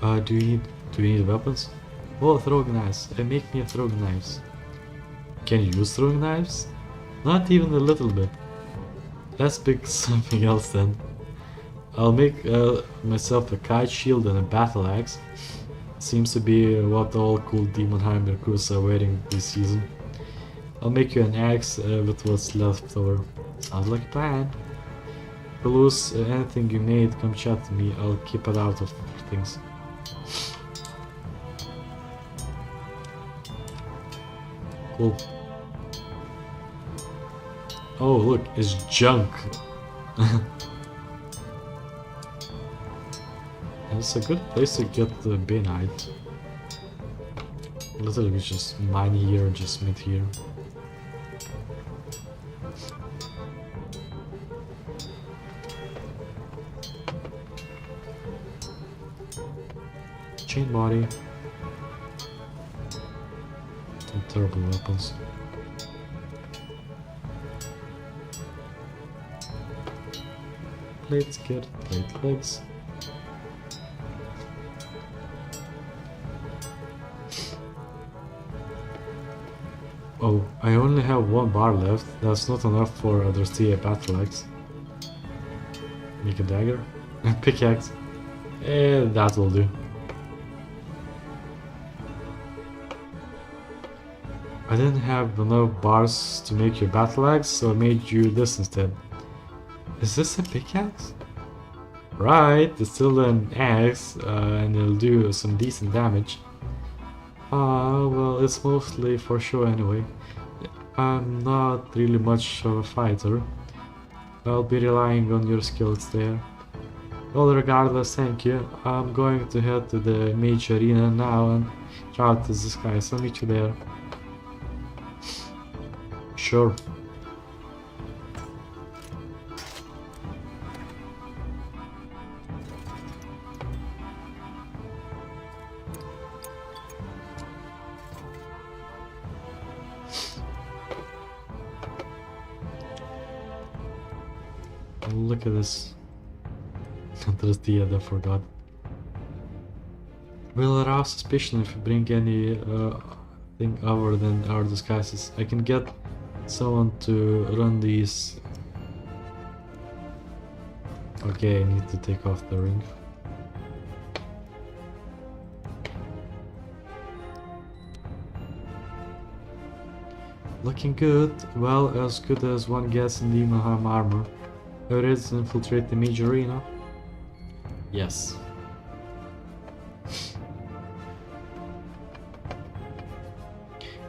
Do you need weapons? Oh, throwing knives. Make me a throwing knives. Can you use throwing knives? Not even a little bit. Let's pick something else then. I'll make myself a kite shield and a battle axe. Seems to be what all cool demon hunter recruits are wearing this season. I'll make you an axe with what's left over. Sounds like a plan. If you lose anything you made, come chat to me. I'll keep it out of things. Cool. Oh look, it's junk. It's a good place to get the Bainite. Literally just mine here, just smith here. Chain body. And terrible weapons. Plate skirt, plate legs. Oh, I only have one bar left. That's not enough for a Drastia battle axe. Make a dagger? Pickaxe? That will do. I didn't have enough bars to make your battle axe, so I made you this instead. Is this a pickaxe? Right, it's still an axe, and it'll do some decent damage. Well, it's mostly for show anyway. I'm not really much of a fighter. I'll be relying on your skills there. Well, regardless, thank you. I'm going to head to the mage arena now and try out this disguise. I'll meet you there. Sure. Look at this. There's the other, forgot. Will arouse suspicion if you bring any thing other than our disguises. I can get someone to run these. Okay, I need to take off the ring. Looking good. Well, as good as one gets in Demon Harm armor. Are you ready to infiltrate the mage arena? Yes.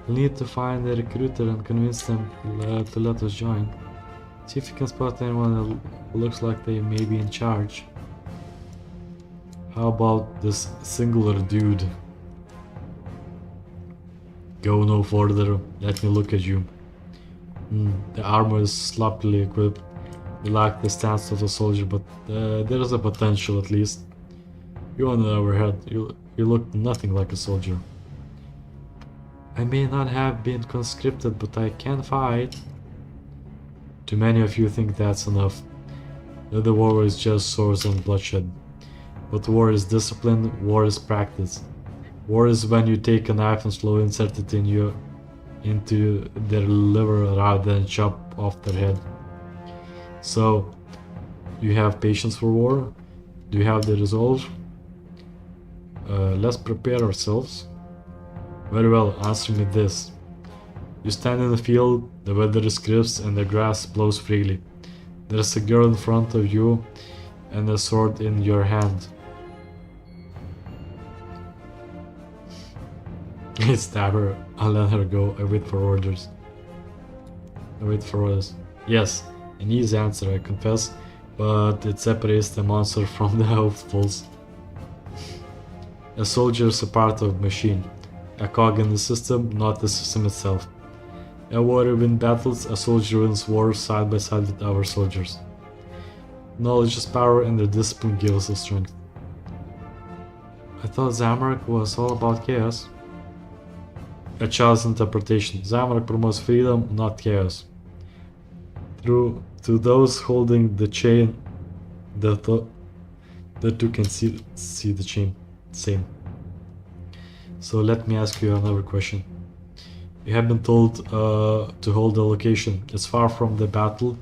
We'll need to find a recruiter and convince them to let us join. See if you can spot anyone that looks like they may be in charge. How about this singular dude? Go no further, let me look at you. The armor is sloppily equipped. You lack the stance of a soldier, but there is a potential at least. You on the other hand, you look nothing like a soldier. I may not have been conscripted, but I can fight. Too many of you think that's enough. The war is just swords and bloodshed. But war is discipline, war is practice. War is when you take a knife and slowly insert it into their liver rather than chop off their head. So, do you have patience for war? Do you have the resolve? Let's prepare ourselves. Very well, answer me this. You stand in the field, the weather is crisp and the grass blows freely. There's a girl in front of you and a sword in your hand. I stab her, I'll let her go, I wait for orders. Yes, an easy answer, I confess, but it separates the monster from the hopefuls. A soldier is a part of a machine, a cog in the system, not the system itself. A warrior wins battles, a soldier wins wars side by side with our soldiers. Knowledge is power and their discipline gives us strength. I thought Zamorak was all about chaos. A child's interpretation. Zamorak promotes freedom, not chaos. To those holding the chain, the two can see the chain. Same. So let me ask you another question. You have been told to hold a location. It's far from the battle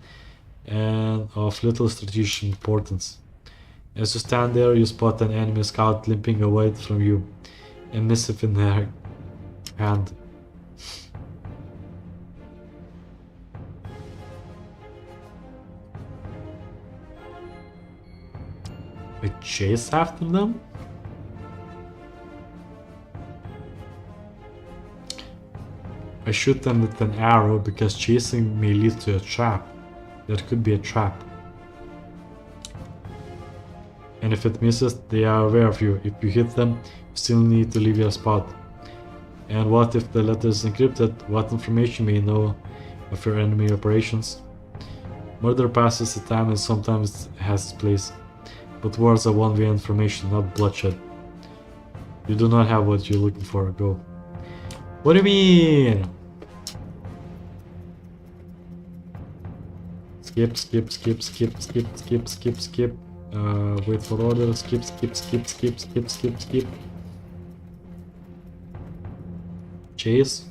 and of little strategic importance. As you stand there, you spot an enemy scout limping away from you, a missive in their hand. We chase after them? I shoot them with an arrow because chasing may lead to a trap. There could be a trap. And if it misses, they are aware of you. If you hit them, you still need to leave your spot. And what if the letter is encrypted? What information may you know of your enemy operations? Murder passes the time and sometimes has its place. But wars are one-way information, not bloodshed. You do not have what you're looking for. Go. What do you mean? Skip. Wait for order. Skip. Chase.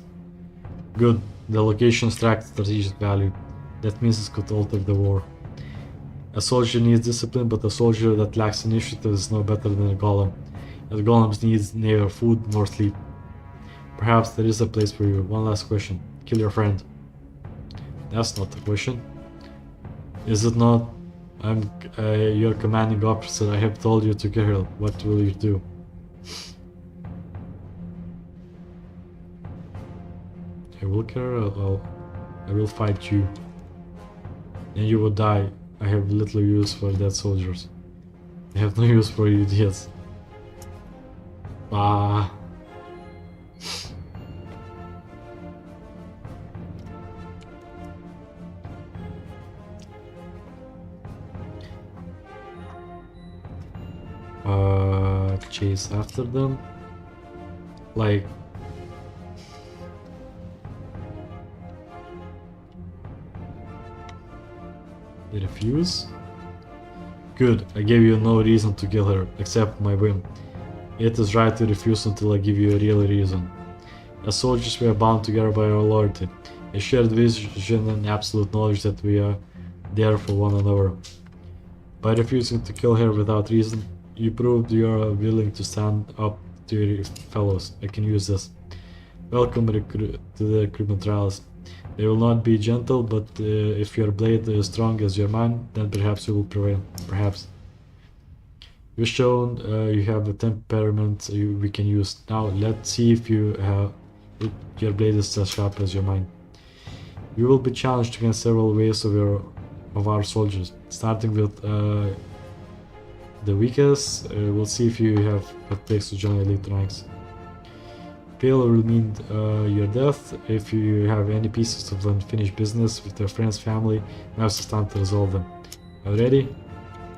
Good. The location extracts strategic value. That means it could alter the war. A soldier needs discipline, but a soldier that lacks initiative is no better than a golem. As golems needs neither food nor sleep. Perhaps there is a place for you. One last question. Kill your friend. That's not a question. Is it not? I'm your commanding officer. I have told you to kill her. What will you do? I will care. I will fight you. And you will die. I have little use for dead soldiers. I have no use for you idiots. Ah. Chase after them. Like, they refuse? Good, I gave you no reason to kill her, except my whim. It is right to refuse until I give you a real reason. As soldiers we are bound together by our loyalty, a shared vision and absolute knowledge that we are there for one another. By refusing to kill her without reason, you proved you are willing to stand up to your fellows. I can use this. Welcome to the recruitment trials. They will not be gentle, but if your blade is strong as your mind, then perhaps you will prevail. Perhaps. You've shown you have a temperament we can use. Now let's see if your blade is as sharp as your mind. You will be challenged against several waves of our soldiers, starting with the weakest. We'll see if you have what it takes to join elite ranks. Fail will mean your death. If you have any pieces of unfinished business with your friends, family, now it's time to resolve them. Are you ready?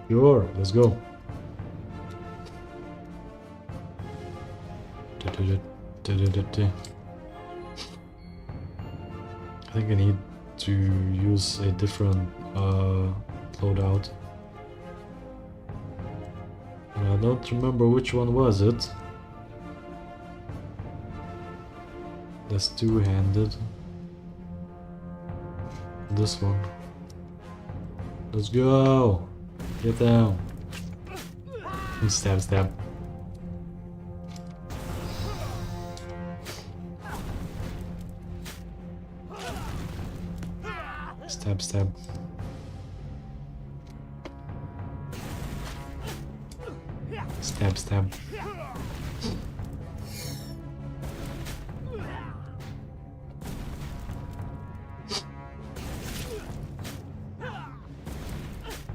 You are. Let's go. I think I need to use a different loadout. I don't remember which one was it. That's two-handed. This one. Let's go! Get down! Stab, stab. Stab, stab. Stab, stab.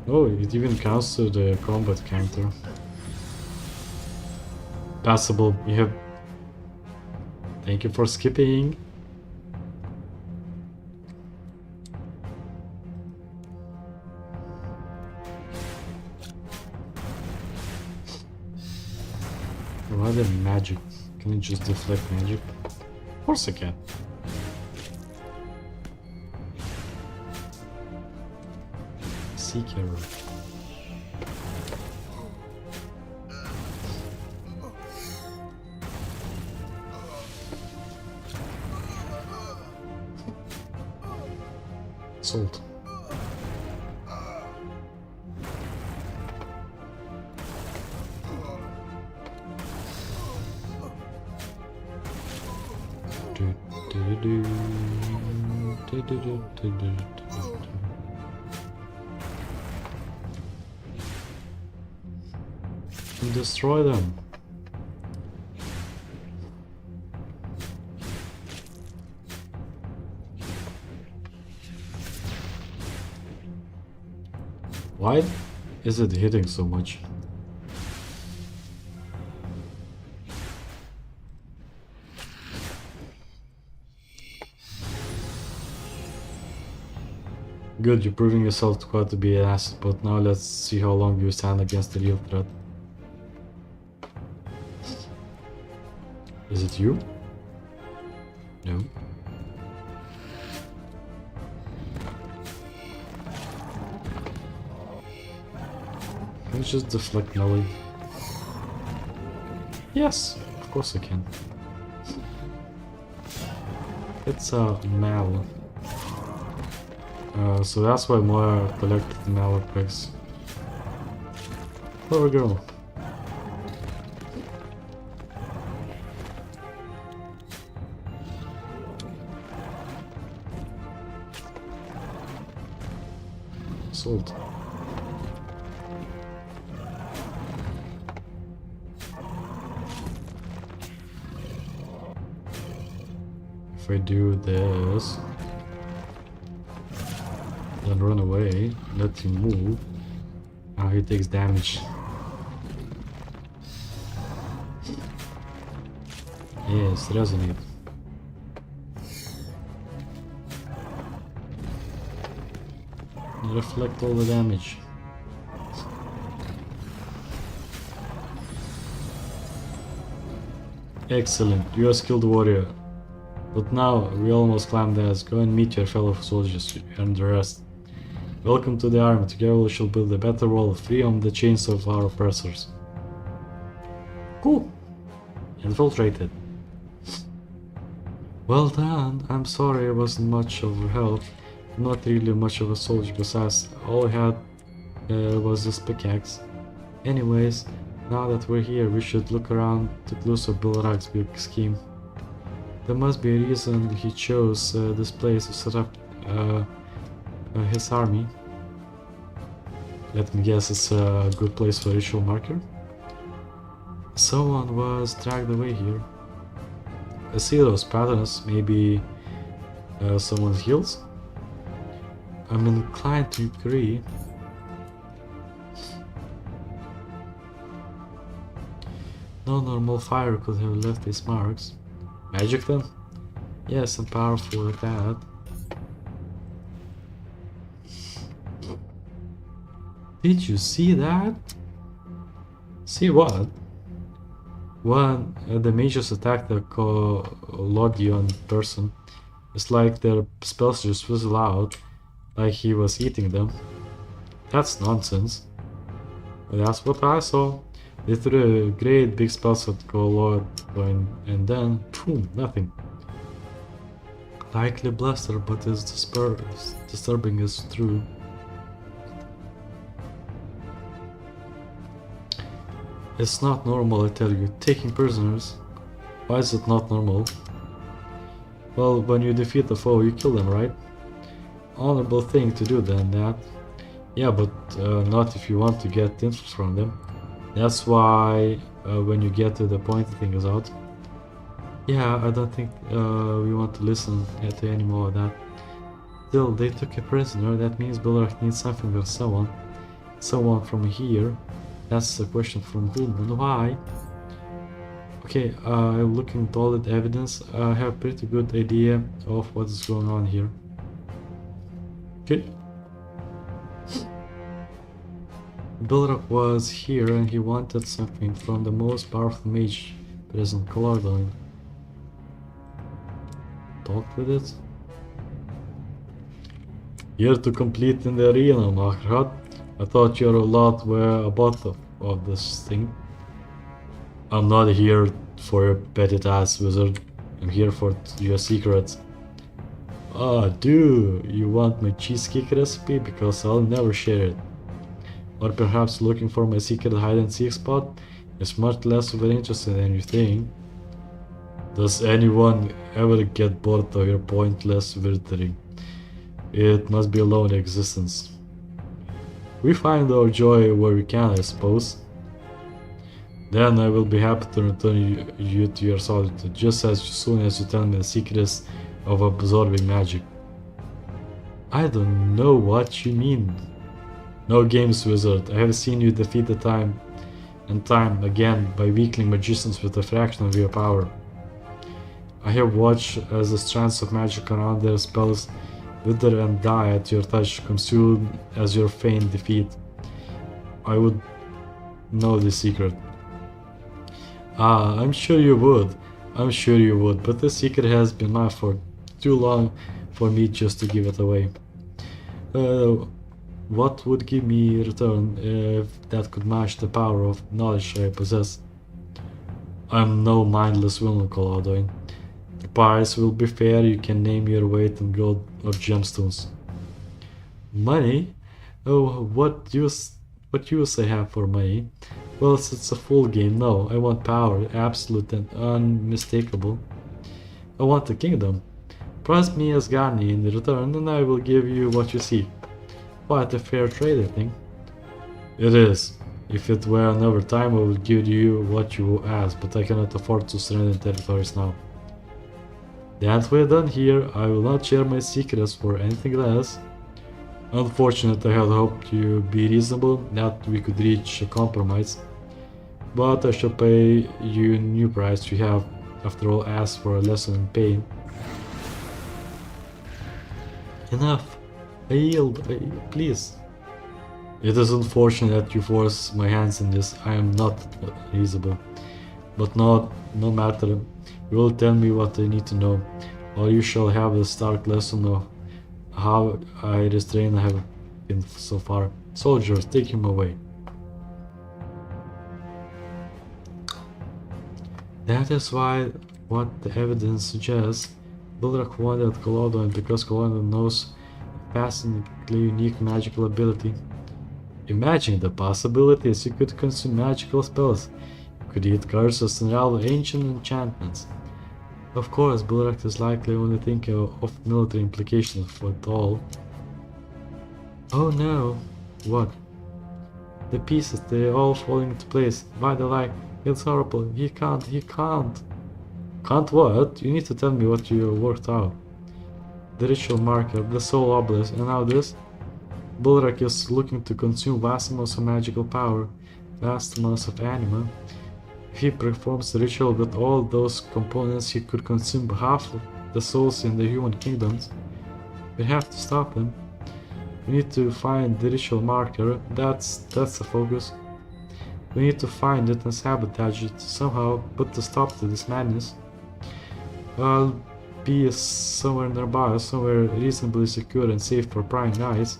Oh, it even counts to the combat counter. Passable. You have. Thank you for skipping. What the magic? Can you just deflect magic? Of course I can. Seek error. Salt. Destroy them. Why is it hitting so much? Good, you're proving yourself quite to be an asset, but now let's see how long you stand against the real threat. Is it you? No. Can I just deflect melee? Yes, of course I can. It's a mal. So that's why Moya collected the mallet picks. Poor girl. Salt. If I do this, then run away, let him move, now he takes damage. Yes, resonate. Reflect all the damage. Excellent, you are a skilled warrior. But now, we almost climbed the edge. Go and meet your fellow soldiers and the rest. Welcome to the army. Together we shall build a better world, free from the chains of our oppressors. Cool. Infiltrated. Well done. I'm sorry I wasn't much of a help. Not really much of a soldier, besides all I had was this pickaxe. Anyways, now that we're here, we should look around the clues of Bilrak's big scheme. There must be a reason he chose this place to set up his army. Let me guess, it's a good place for a ritual marker. Someone was dragged away here. I see those patterns, maybe someone's heels? I'm inclined to agree. No normal fire could have left these marks. Magic then? Yes, and powerful like that. Did you see that? See what? When the mages attack the Collodion person, it's like their spells just fizzle out, like he was eating them. That's nonsense. But that's what I saw. They threw a great big spells at Collodion and then, boom, nothing. Likely bluster, but it's disturbing is true. It's not normal, I tell you. Taking prisoners. Why is it not normal? Well, when you defeat a foe, you kill them, right? Honorable thing to do than that. Yeah, but not if you want to get info from them. That's why when you get to the pointy thing is out. Yeah, I don't think we want to listen to any more of that. Still, they took a prisoner. That means Bilrak needs something or someone. Someone from here. That's the question, from whom and why. Okay, looking at all the evidence, I have a pretty good idea of what is going on here. Okay. Bilrak was here and he wanted something from the most powerful mage present, Collodion. Talk with it. Here to complete in the arena, Mahrat. I thought your lot were about of this thing. I'm not here for your petty task, wizard. I'm here for your secrets. Ah, do you want my cheesecake recipe? Because I'll never share it. Or perhaps looking for my secret hide-and-seek spot is much less of an interest than you think. Does anyone ever get bored of your pointless withering? It must be a lonely existence. We find our joy where we can, I suppose. Then I will be happy to return you to your solitude, just as soon as you tell me the secrets of absorbing magic. I don't know what you mean. No games, wizard. I have seen you defeated time and time again by weakling magicians with a fraction of your power. I have watched as the strands of magic around their spells wither and die at your touch, consumed as your feigned defeat. I would know the secret. Ah, I'm sure you would. I'm sure you would, but the secret has been mine for too long for me just to give it away. What would give me return if that could match the power of knowledge I possess? I'm no mindless villain, Collodion. The price will be fair. You can name your weight in gold or gemstones. Money? Oh, what use I have for money? Well, it's a full game. No, I want power, absolute and unmistakable. I want the kingdom. Price me as Garni in return, and I will give you what you seek. Quite a fair trade, I think. It is. If it were another time, I would give you what you ask, but I cannot afford to surrender territories now. That we're done here, I will not share my secrets for anything less. Unfortunately, I had hoped you'd be reasonable, that we could reach a compromise. But I shall pay you a new price. You have, after all, asked for a lesson in pain. Enough. I yield, please. It is unfortunate that you force my hands in this. I am not reasonable. But no matter. You will tell me what I need to know, or you shall have a stark lesson of how I have been so far. Soldiers, take him away. That is what the evidence suggests. Bulrak wanted Collodo, and because Collodo knows a fascinatingly unique magical ability. Imagine the possibilities. You could consume magical spells. You could eat curses and rattle ancient enchantments. Of course, Bulrak is likely only thinking of military implications for it all. Oh no! What? The pieces, they're all falling into place. Why the like? It's horrible. He can't. Can't what? You need to tell me what you worked out. The ritual marker, the soul obelisk, and now this? Bulrak is looking to consume vast amounts of magical power, vast amounts of anima. If he performs the ritual with all those components, he could consume half of the souls in the human kingdoms. We have to stop him. We need to find the ritual marker. That's the focus. We need to find it and sabotage it somehow, put a stop to this madness. I'll be somewhere nearby, somewhere reasonably secure and safe for prying eyes.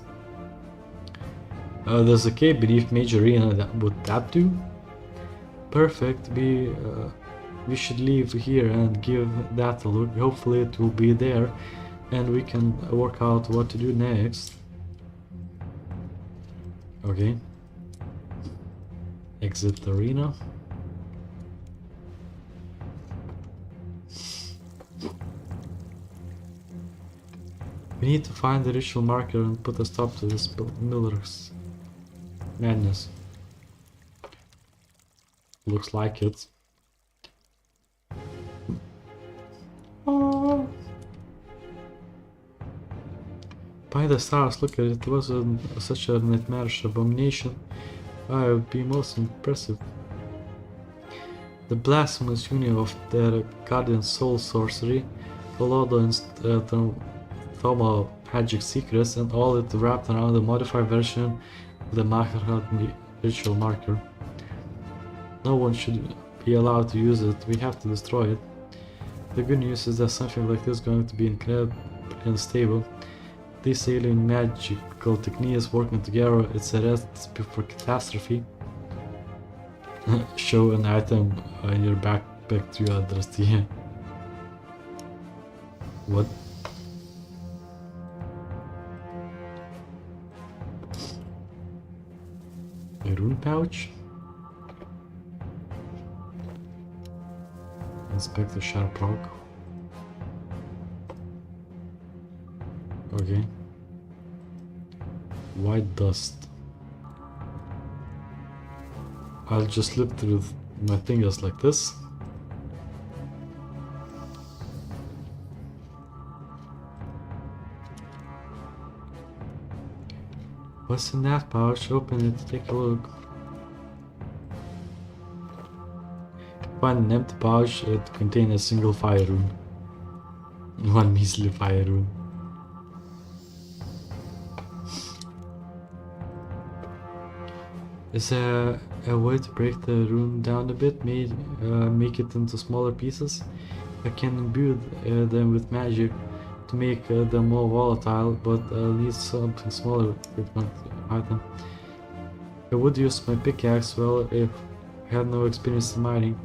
There's a cave beneath Major Arena. Would that do? Perfect. We should leave here and give that a look. Hopefully it will be there and we can work out what to do next. Okay. Exit the arena. We need to find the ritual marker and put a stop to this Miller's madness. Looks like it. Oh. By the stars, look at it. It wasn't such a nightmarish abomination. I would be most impressive. The blasphemous union of their guardian soul sorcery, Collodo and Thoma magic secrets, and all it wrapped around a modified version of the Maharad ritual marker. No one should be allowed to use it. We have to destroy it. The good news is that something like this is going to be incredibly unstable. These alien magical techniques working together, it's a recipe for catastrophe. Show an item in your backpack to address the... What? A rune pouch? Inspect the sharp rock. Okay. White dust. I'll just slip through my fingers like this. What's in that pouch? Open it, take a look. Find an empty pouch, it contains a single fire rune. One measly fire rune. Is there a way to break the rune down a bit, make it into smaller pieces? I can imbue them with magic to make them more volatile, but I'll need something smaller equipment item. I would use my pickaxe, well, if I had no experience in mining.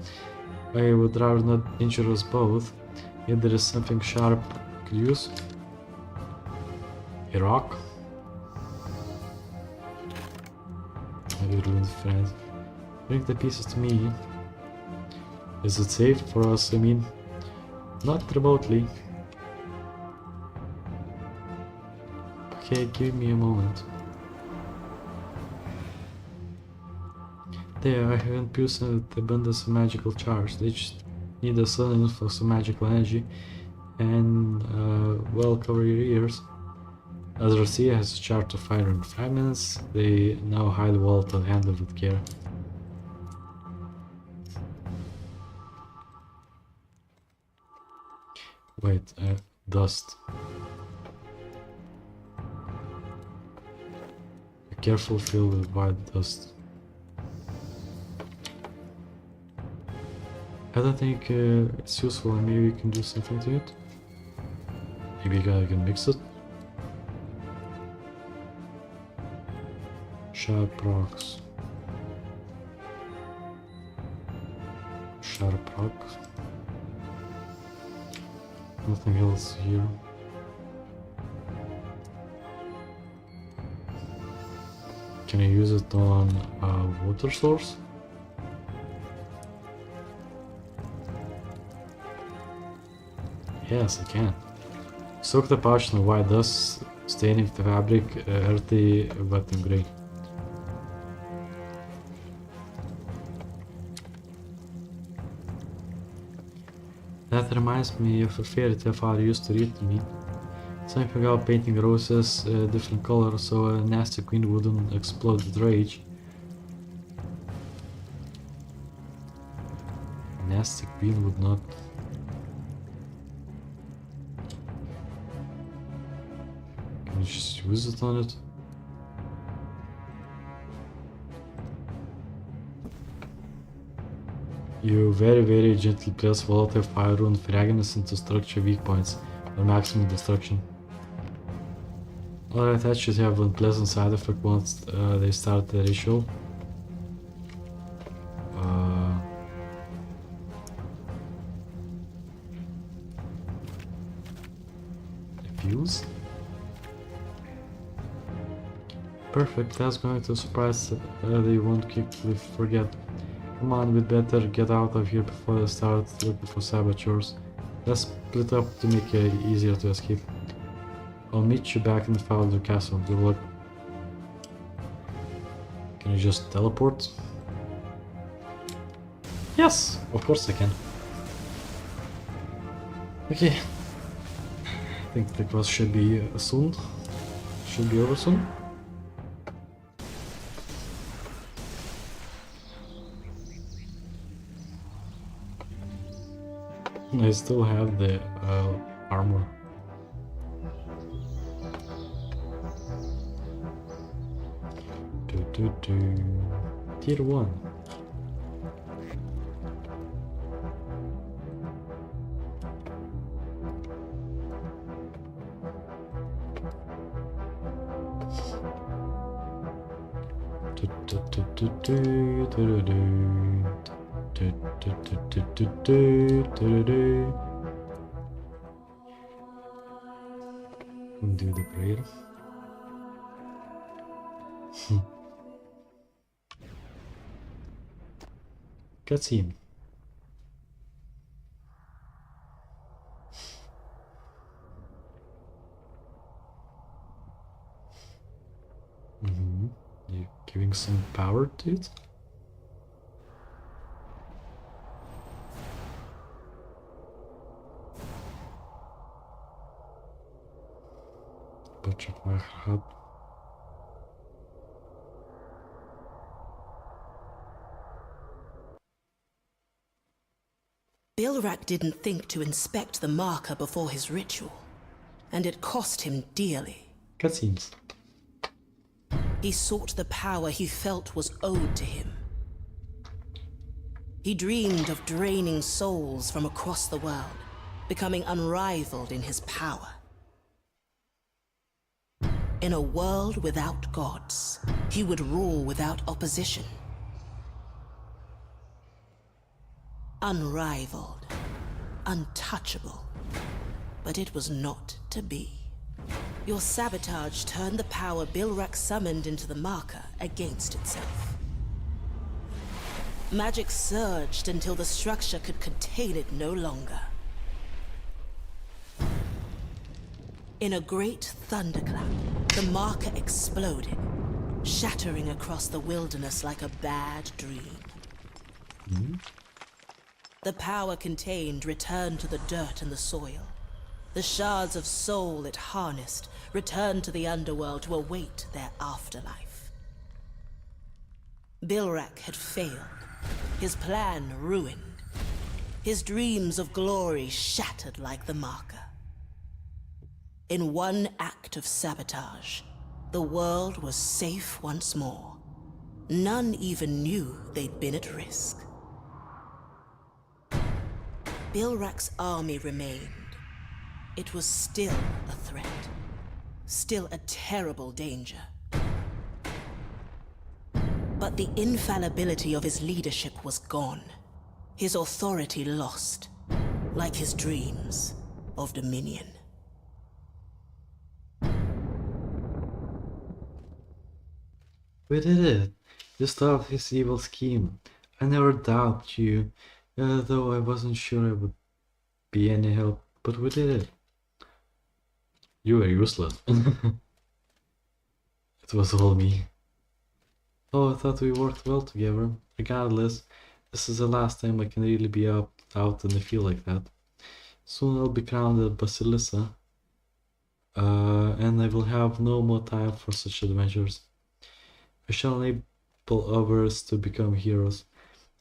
I would rather not injure us both. If there is something sharp I could use. A rock. I will ruin the friend. Bring the pieces to me. Is it safe for us? I mean, not remotely. Okay, give me a moment. There, I have infused with abundance of magical charge. They just need a sudden influx of magical energy. And, well, cover your ears. As Rosia has a chart to fire in 5 minutes, they now highly volatile, handle with care. Wait, dust. Be careful, filled with white dust. I don't think it's useful, and maybe we can do something to it. Maybe I can mix it. Sharp rocks. Sharp rock. Nothing else here. Can I use it on a water source? Yes, I can. Soak the pouch in white dust, staining the fabric earthy but in grey. That reminds me of a fairy tale father used to read to me. Something about painting roses different colors so a nasty queen wouldn't explode with rage. A nasty queen would not. Can you just use it on it? You very gently place volatile fire rune fragments into structure weak points for maximum destruction. Alright, that should have an unpleasant side effect once they start the ritual. Fuse? Perfect, that's going to surprise they won't quickly forget. Come on, we'd better get out of here before they start looking for saboteurs. Let's split up to make it easier to escape. I'll meet you back in the Fowler Castle. Good luck. Can you just teleport? Yes! Of course I can. Okay. I think the quest should be soon. Should be over soon. I still have the armor. Tier 1. Do the prayer. Cutscene. You're giving some power to it? Bunch of my heart.
Bilrak didn't think to inspect the marker before his ritual, and it cost him dearly.
Cutscenes.
He sought the power he felt was owed to him. He dreamed of draining souls from across the world, becoming unrivaled in his power. In a world without gods, he would rule without opposition. Unrivaled, untouchable, but it was not to be. Your sabotage turned the power Bilrak summoned into the marker against itself. Magic surged until the structure could contain it no longer. In a great thunderclap, the marker exploded, shattering across the wilderness like a bad dream. The power contained returned to the dirt and the soil, The shards of soul it harnessed returned to the underworld to await their afterlife. Bilrak had failed, his plan ruined, his dreams of glory shattered like the marker. In one act of sabotage, the world was safe once more. None even knew they'd been at risk. Bilrak's army remained. It was still a threat. Still a terrible danger. But the infallibility of his leadership was gone. His authority lost, like his dreams of dominion.
We did it! You stopped his evil scheme. I never doubted you, though I wasn't sure I would be any help, but we did it. You were useless. It was all me. Oh, I thought we worked well together. Regardless, this is the last time I can really be out in the field like that. Soon I'll be crowned a Basilissa, and I will have no more time for such adventures. I shall enable others to become heroes.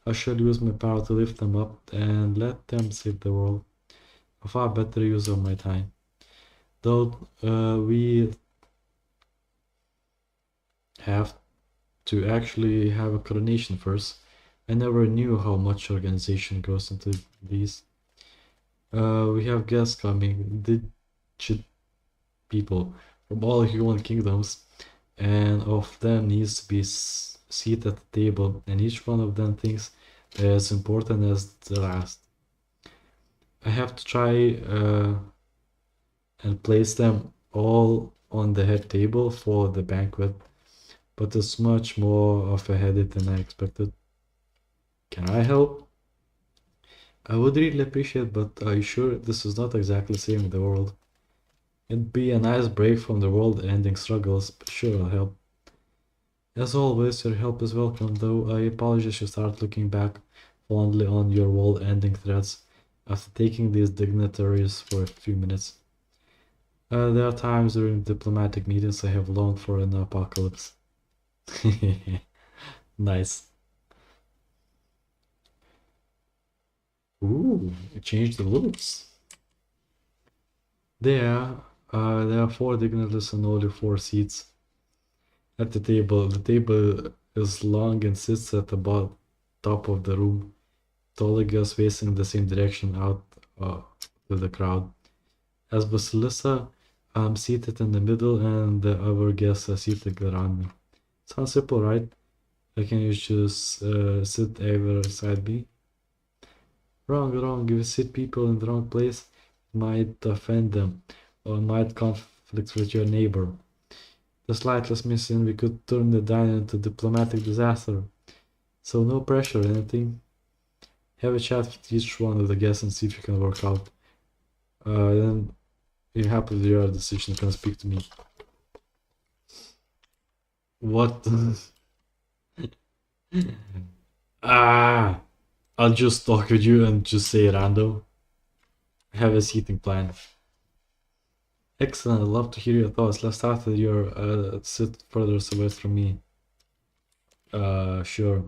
I shall use my power to lift them up and let them save the world. A far better use of my time. Though we have to actually have a coronation first. I never knew how much organization goes into these. We have guests coming, digit people from all human kingdoms, and of them needs to be seated at the table, and each one of them thinks they're as important as the last. I have to try and place them all on the head table for the banquet, but it's much more of a headache than I expected. Can I help? I would really appreciate, but are you sure this is not exactly saving the world? It'd be a nice break from the world-ending struggles, but sure I'll help. As always, your help is welcome, though I apologize you start looking back fondly on your world-ending threats after taking these dignitaries for a few minutes. There are times during diplomatic meetings I have longed for an apocalypse. Nice. Ooh, it changed the looks. There are 4 dignitaries and only 4 seats at the table. The table is long and sits at the top of the room. Taller guests facing the same direction out to the crowd. As Basilissa, I'm seated in the middle and the other guests are seated around me. Sounds simple, right? Can you just sit either side me? Wrong. If you sit people in the wrong place, it might offend them, or might conflict with your neighbor. The slightest missing, we could turn the diner into diplomatic disaster. So no pressure or anything. Have a chat with each one of the guests and see if you can work out. Then, if you're happy with your decision, you can speak to me. What? I'll just talk with you and just say random. I have a seating plan. Excellent, I'd love to hear your thoughts. Let's start with your sit further away from me. Sure.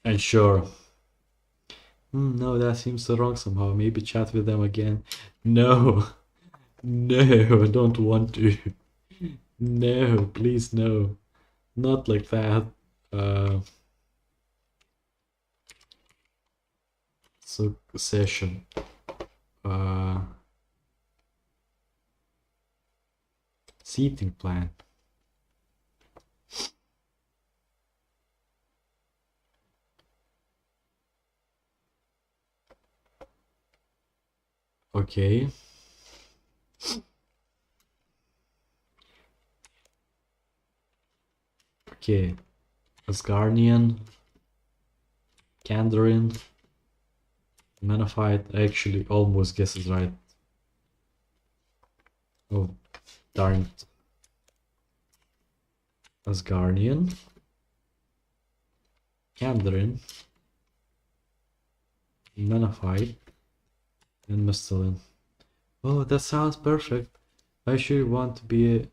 And sure. No, that seems so wrong somehow. Maybe chat with them again. No. No, I don't want to. No, please no. Not like that. Succession. Seating plan. Okay. Okay. Asgardian. Kandarin. Manaphyte. I actually almost guessed it right. Oh, darn it. Asgardian. Kandarin. Nanophyte, and Mustelian. Oh, that sounds perfect. I sure want to be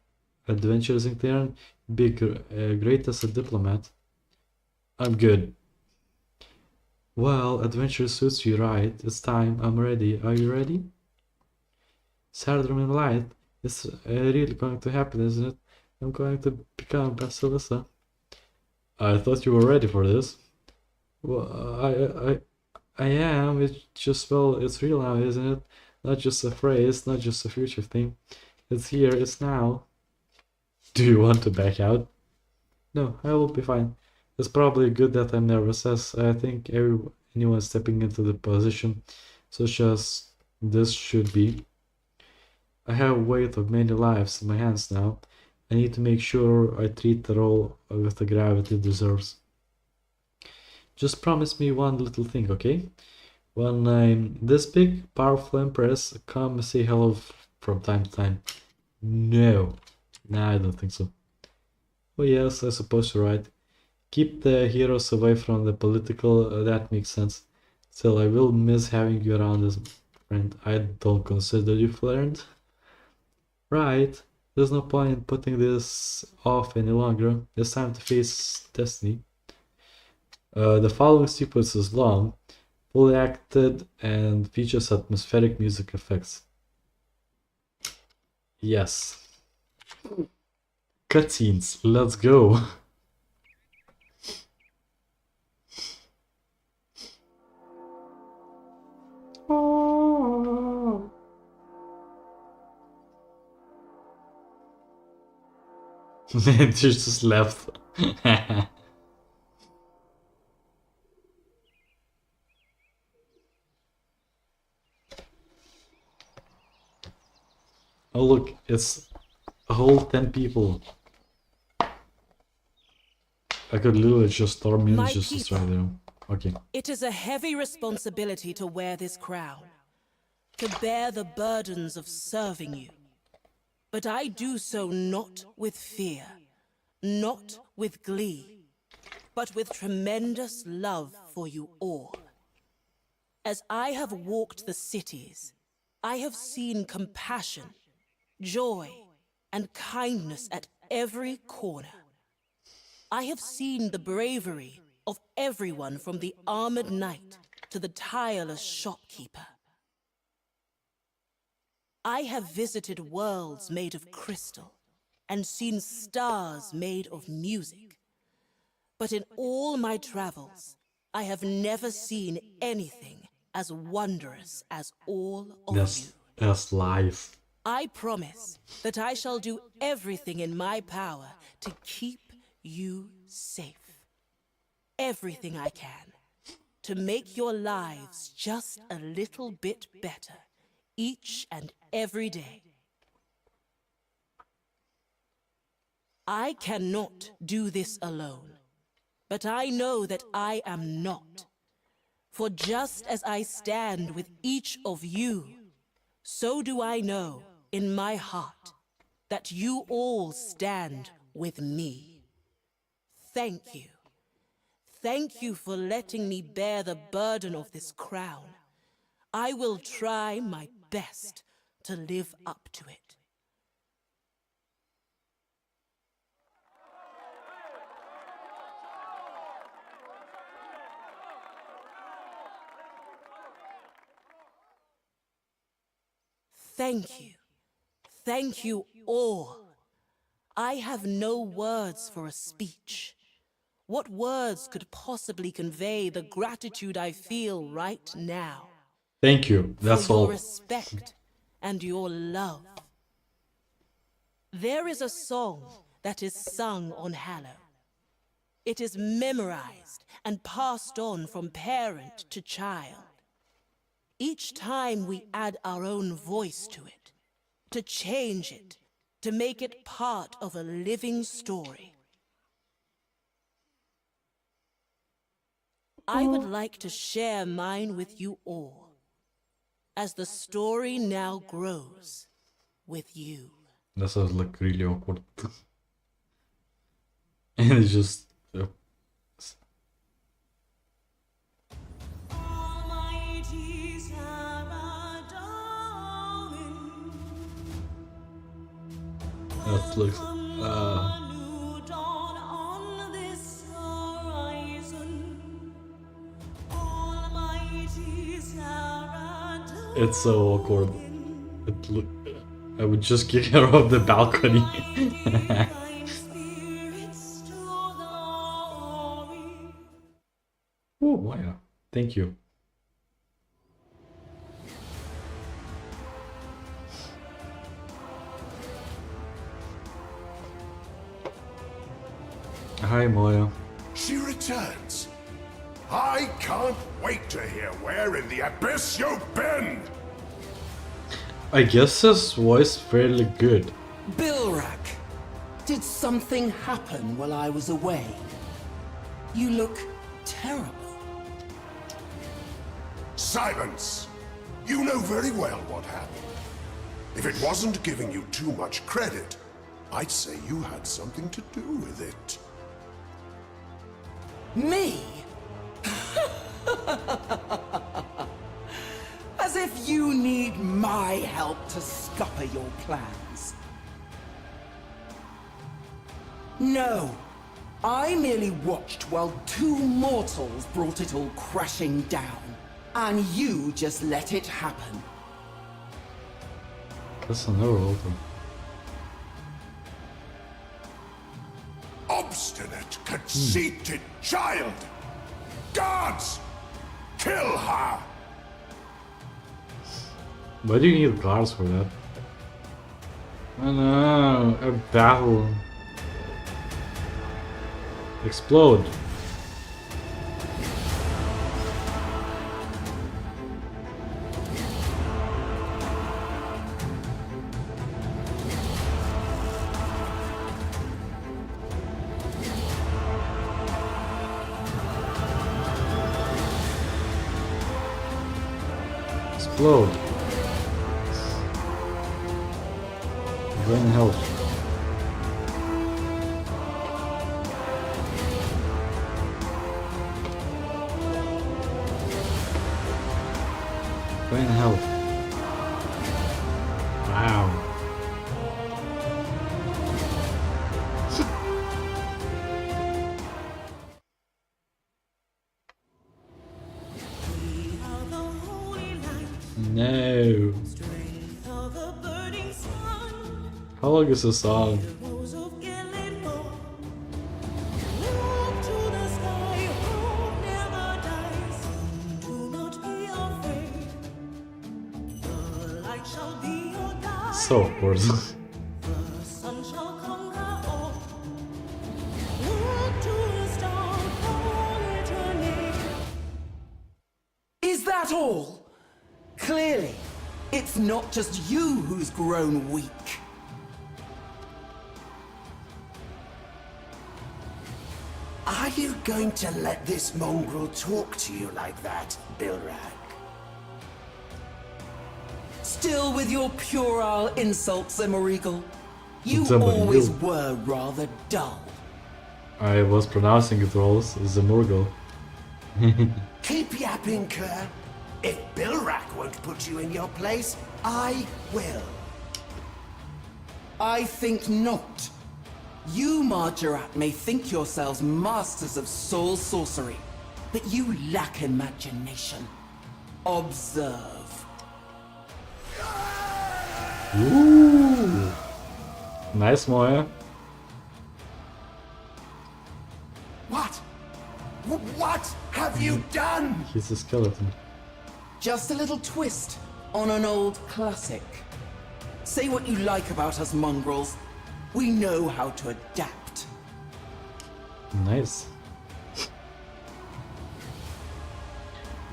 adventurous in Clearan, be great as a diplomat. I'm good. Well, adventure suits you right. It's time. I'm ready. Are you ready? Sardrum in light. It's really going to happen, isn't it? I'm going to become Basilissa. I thought you were ready for this. Well, I am. It's just, well, it's real now, isn't it? Not just a phrase, not just a future thing. It's here, it's now. Do you want to back out? No, I will be fine. It's probably good that I'm nervous, as I think anyone stepping into the position such as this should be. I have a weight of many lives in my hands now. I need to make sure I treat the role with the gravity it deserves. Just promise me one little thing, okay? When I'm this big, powerful empress, come say hello from time to time. No. Nah, I don't think so. Oh yes, I suppose you're right. Keep the heroes away from the political, that makes sense. Still, I will miss having you around as friend. I don't consider you friend. Right. There's no point in putting this off any longer. It's time to face destiny. The following sequence is long, fully acted, and features atmospheric music effects. Yes. Cutscenes, let's go. Man, just left. Oh look, it's a whole 10 people. I could literally just storm in just to try them. Okay.
It is a heavy responsibility to wear this crown, to bear the burdens of serving you. But I do so not with fear, not with glee, but with tremendous love for you all. As I have walked the cities, I have seen compassion, joy, and kindness at every corner. I have seen the bravery of everyone from the armored knight to the tireless shopkeeper. I have visited worlds made of crystal and seen stars made of music. But in all my travels, I have never seen anything as wondrous as all of you.
That's life.
I promise that I shall do everything in my power to keep you safe. Everything I can to make your lives just a little bit better each and every day. I cannot do this alone, but I know that I am not. For just as I stand with each of you, so do I know in my heart that you all stand with me. Thank you. Thank you for letting me bear the burden of this crown. I will try my best to live up to it. Thank you. Thank you all. I have no words for a speech. What words could possibly convey the gratitude I feel right now?
Thank you. That's
for
all.
your respect and your love. There is a song that is sung on Hallow. It is memorized and passed on from parent to child. Each time we add our own voice to it, to change it, to make it part of a living story. I would like to share mine with you all, as the story now grows with you.
That sounds like really awkward. And it's just... That looks. It's so awkward. I would just kick her off the balcony. Oh, wow. Thank you. Hi, Moya.
She returns. I can't wait to hear where in the abyss you've been!
I guess his voice fairly good.
Bilrak, did something happen while I was away? You look terrible.
Silence! You know very well what happened. If it wasn't giving you too much credit, I'd say you had something to do with it.
Me? As if you need my help to scupper your plans. No. I merely watched while two mortals brought it all crashing down. And you just let it happen.
That's another open.
Obstinate, conceited child! Guards! Kill her!
Why do you need guards for that? Oh no, a battle. Explode. Explode. Gain health. Gain health. Wow. No. How long is the song? So awkward.
Is that all? Clearly, it's not just you who's grown weak.
Are you going to let this mongrel talk to you like that, Bilrak?
Still with your puerile insults, Emerigel? You
Somebody
always
will.
were rather dull.
I was pronouncing it wrong, Zemurgo.
Keep yapping, Kerr. If Bilrak won't put you in your place, I will.
I think not. You, Margaret, may think yourselves masters of soul sorcery, but you lack imagination. Observe.
Ooh. Nice, Moya.
What? What have you done?
He's a skeleton.
Just a little twist on an old classic. Say what you like about us mongrels. We know how to adapt.
Nice.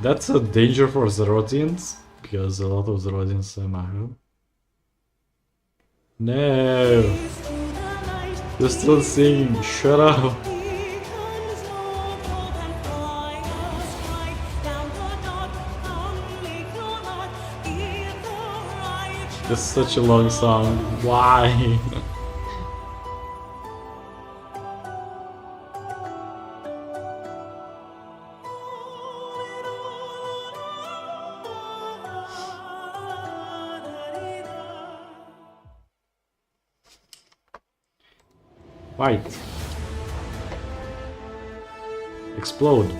That's a danger for Zerodians, because a lot of Zerodians matter. No! You're still singing, shut up! It's such a long song, why? Fight. Explode.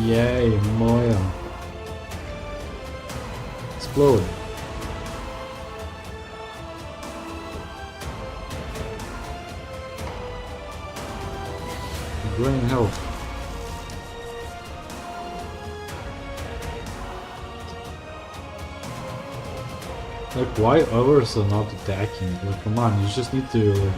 Yay, Moya. Explode. Drain health. Like, why others are not attacking? Like, come on, you just need to, like...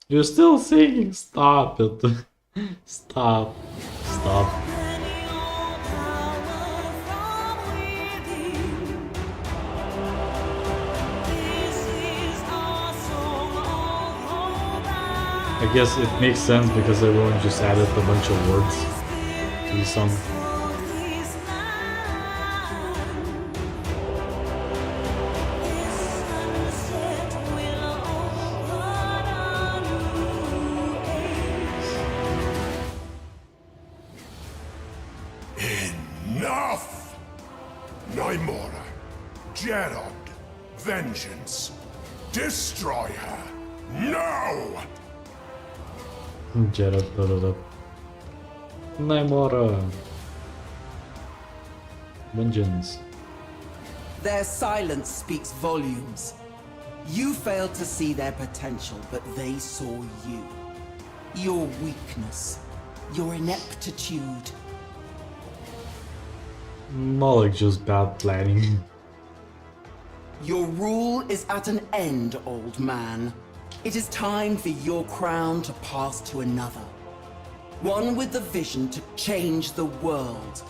You're still singing! Stop it! Stop. Stop. I guess it makes sense because everyone just added a bunch of words to the song.
Enough! Nymora, Gerard, vengeance. Destroy her. No!
Gerard, Nymora. Vengeance.
Their silence speaks volumes. You failed to see their potential, but they saw you. Your weakness, your ineptitude.
More like just bad planning.
Your rule is at an end, old man. It is time for your crown to pass to another. One with the vision to change the world.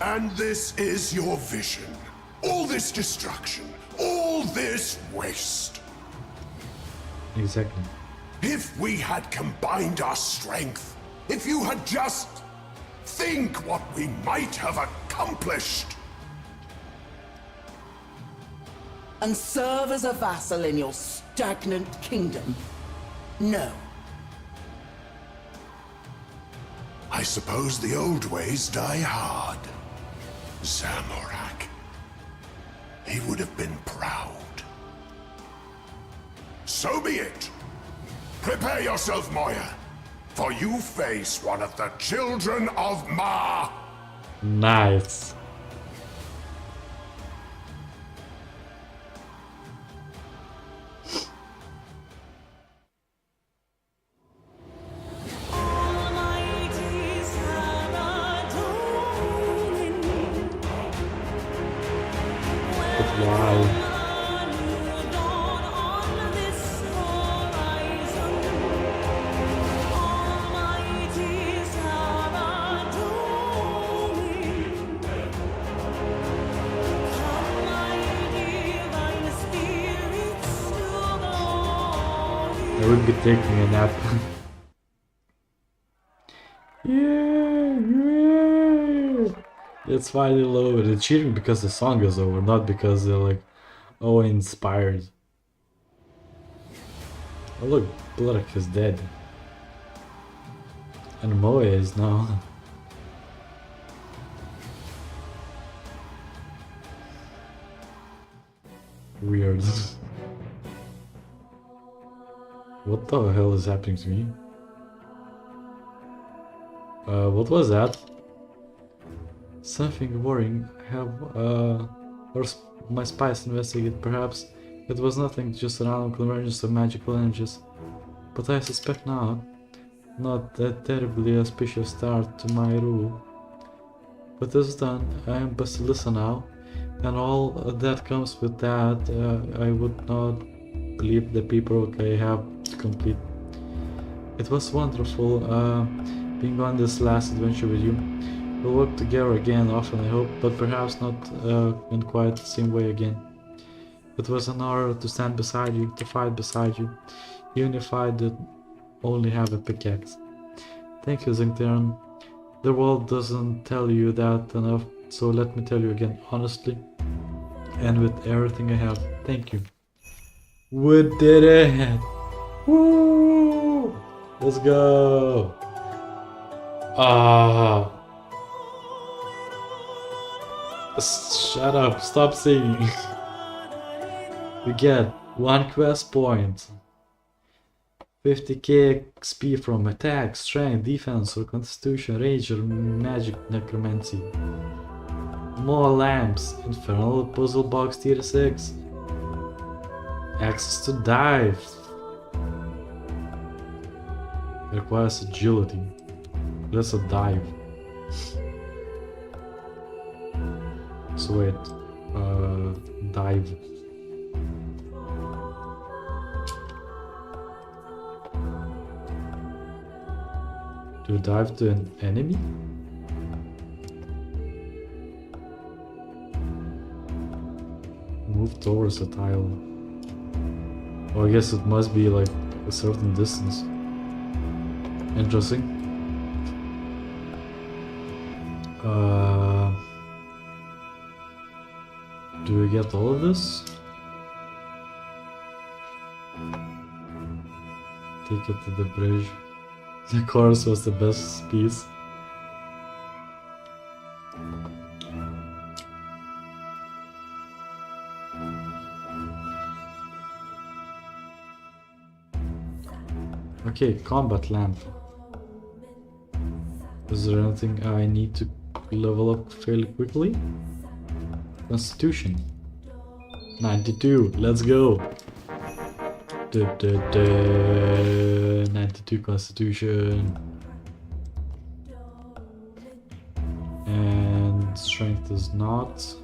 And this is your vision. All this destruction, all this waste.
Exactly.
If we had combined our strength, if you had just... think what we might have accomplished.
And serve as a vassal in your stagnant kingdom? No.
I suppose the old ways die hard. Zamorak. He would have been proud. So be it. Prepare yourself, Moya, for you face one of the children of Ma.
Nice. Wow. I would be taking a nap. Yeah. It's finally over. They're cheering because the song is over, not because they're like, oh, inspired. Oh look, Bloodrock is dead. And Moe is now. Weird. What the hell is happening to me? What was that? Something worrying. My spies investigate. Perhaps it was nothing, just a random convergence of magical energies. But I suspect now, not that terribly auspicious start to my rule. But this done, I am Basilissa now, and all that comes with that, I would not believe the people I have to complete. It was wonderful being on this last adventure with you. We'll work together again often, I hope, but perhaps not in quite the same way again. It was an honor to stand beside you, to fight beside you, even if I did only have a pickaxe. Thank you, Zingteran. The world doesn't tell you that enough, So let me tell you again, honestly, and with everything I have, thank you. We did it! Woo! Let's go! Ah! Shut up! Stop singing! We get 1 quest point, 50k XP from attack, strength, defense, or constitution, rage, or magic necromancy. More lamps, infernal puzzle box tier 6. Access to dive. Requires agility. That's a dive. So wait, dive. To dive to an enemy? Move towards a tile. Oh, I guess it must be like a certain distance. Interesting. Do we get all of this? Take it to the bridge. The chorus was the best piece. Okay, combat lamp. Is there anything I need to level up fairly quickly? Constitution. 92, let's go! 92 constitution. And strength is not.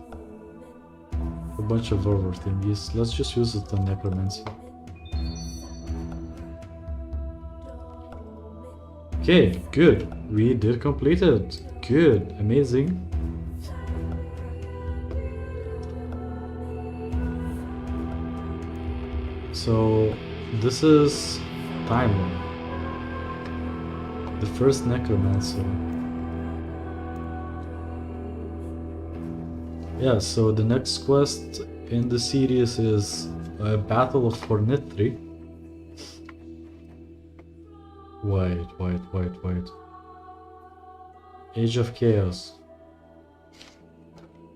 A bunch of other thingies. Let's just use it on necromancy. Okay, good. We did complete it. Good, amazing. So this is timeline. The first necromancer. Yeah, so the next quest in the series is Battle of Fornithri. Wait. Age of Chaos.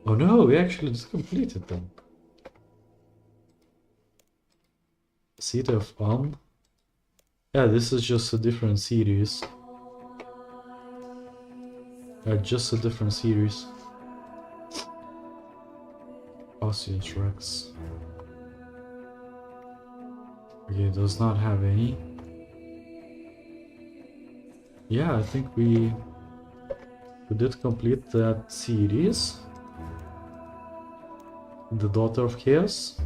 Oh no, we actually just completed them. Seat of On. Yeah, this is just a different series. Just a different series. Osseous Rex. Okay, does not have any. Yeah, I think we did complete that series. The Daughter of Chaos.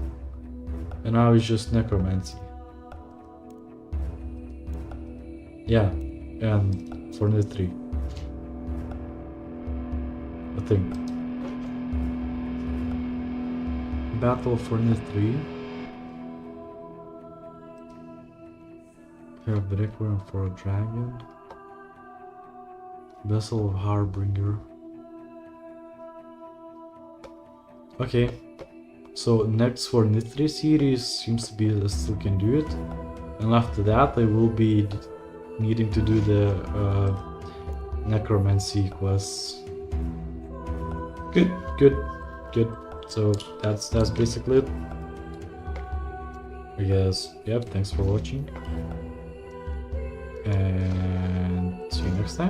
And now it's just necromancy. Yeah, and Fornithri. I think. Battle for Fornithri. Have the Requiem for a Dragon. Vessel of Harbinger. Okay. So next for Fornithri series seems to be I still can do it. And after that I will be needing to do the necromancy quests. Good. So that's basically it. I guess, yep, thanks for watching. And see you next time.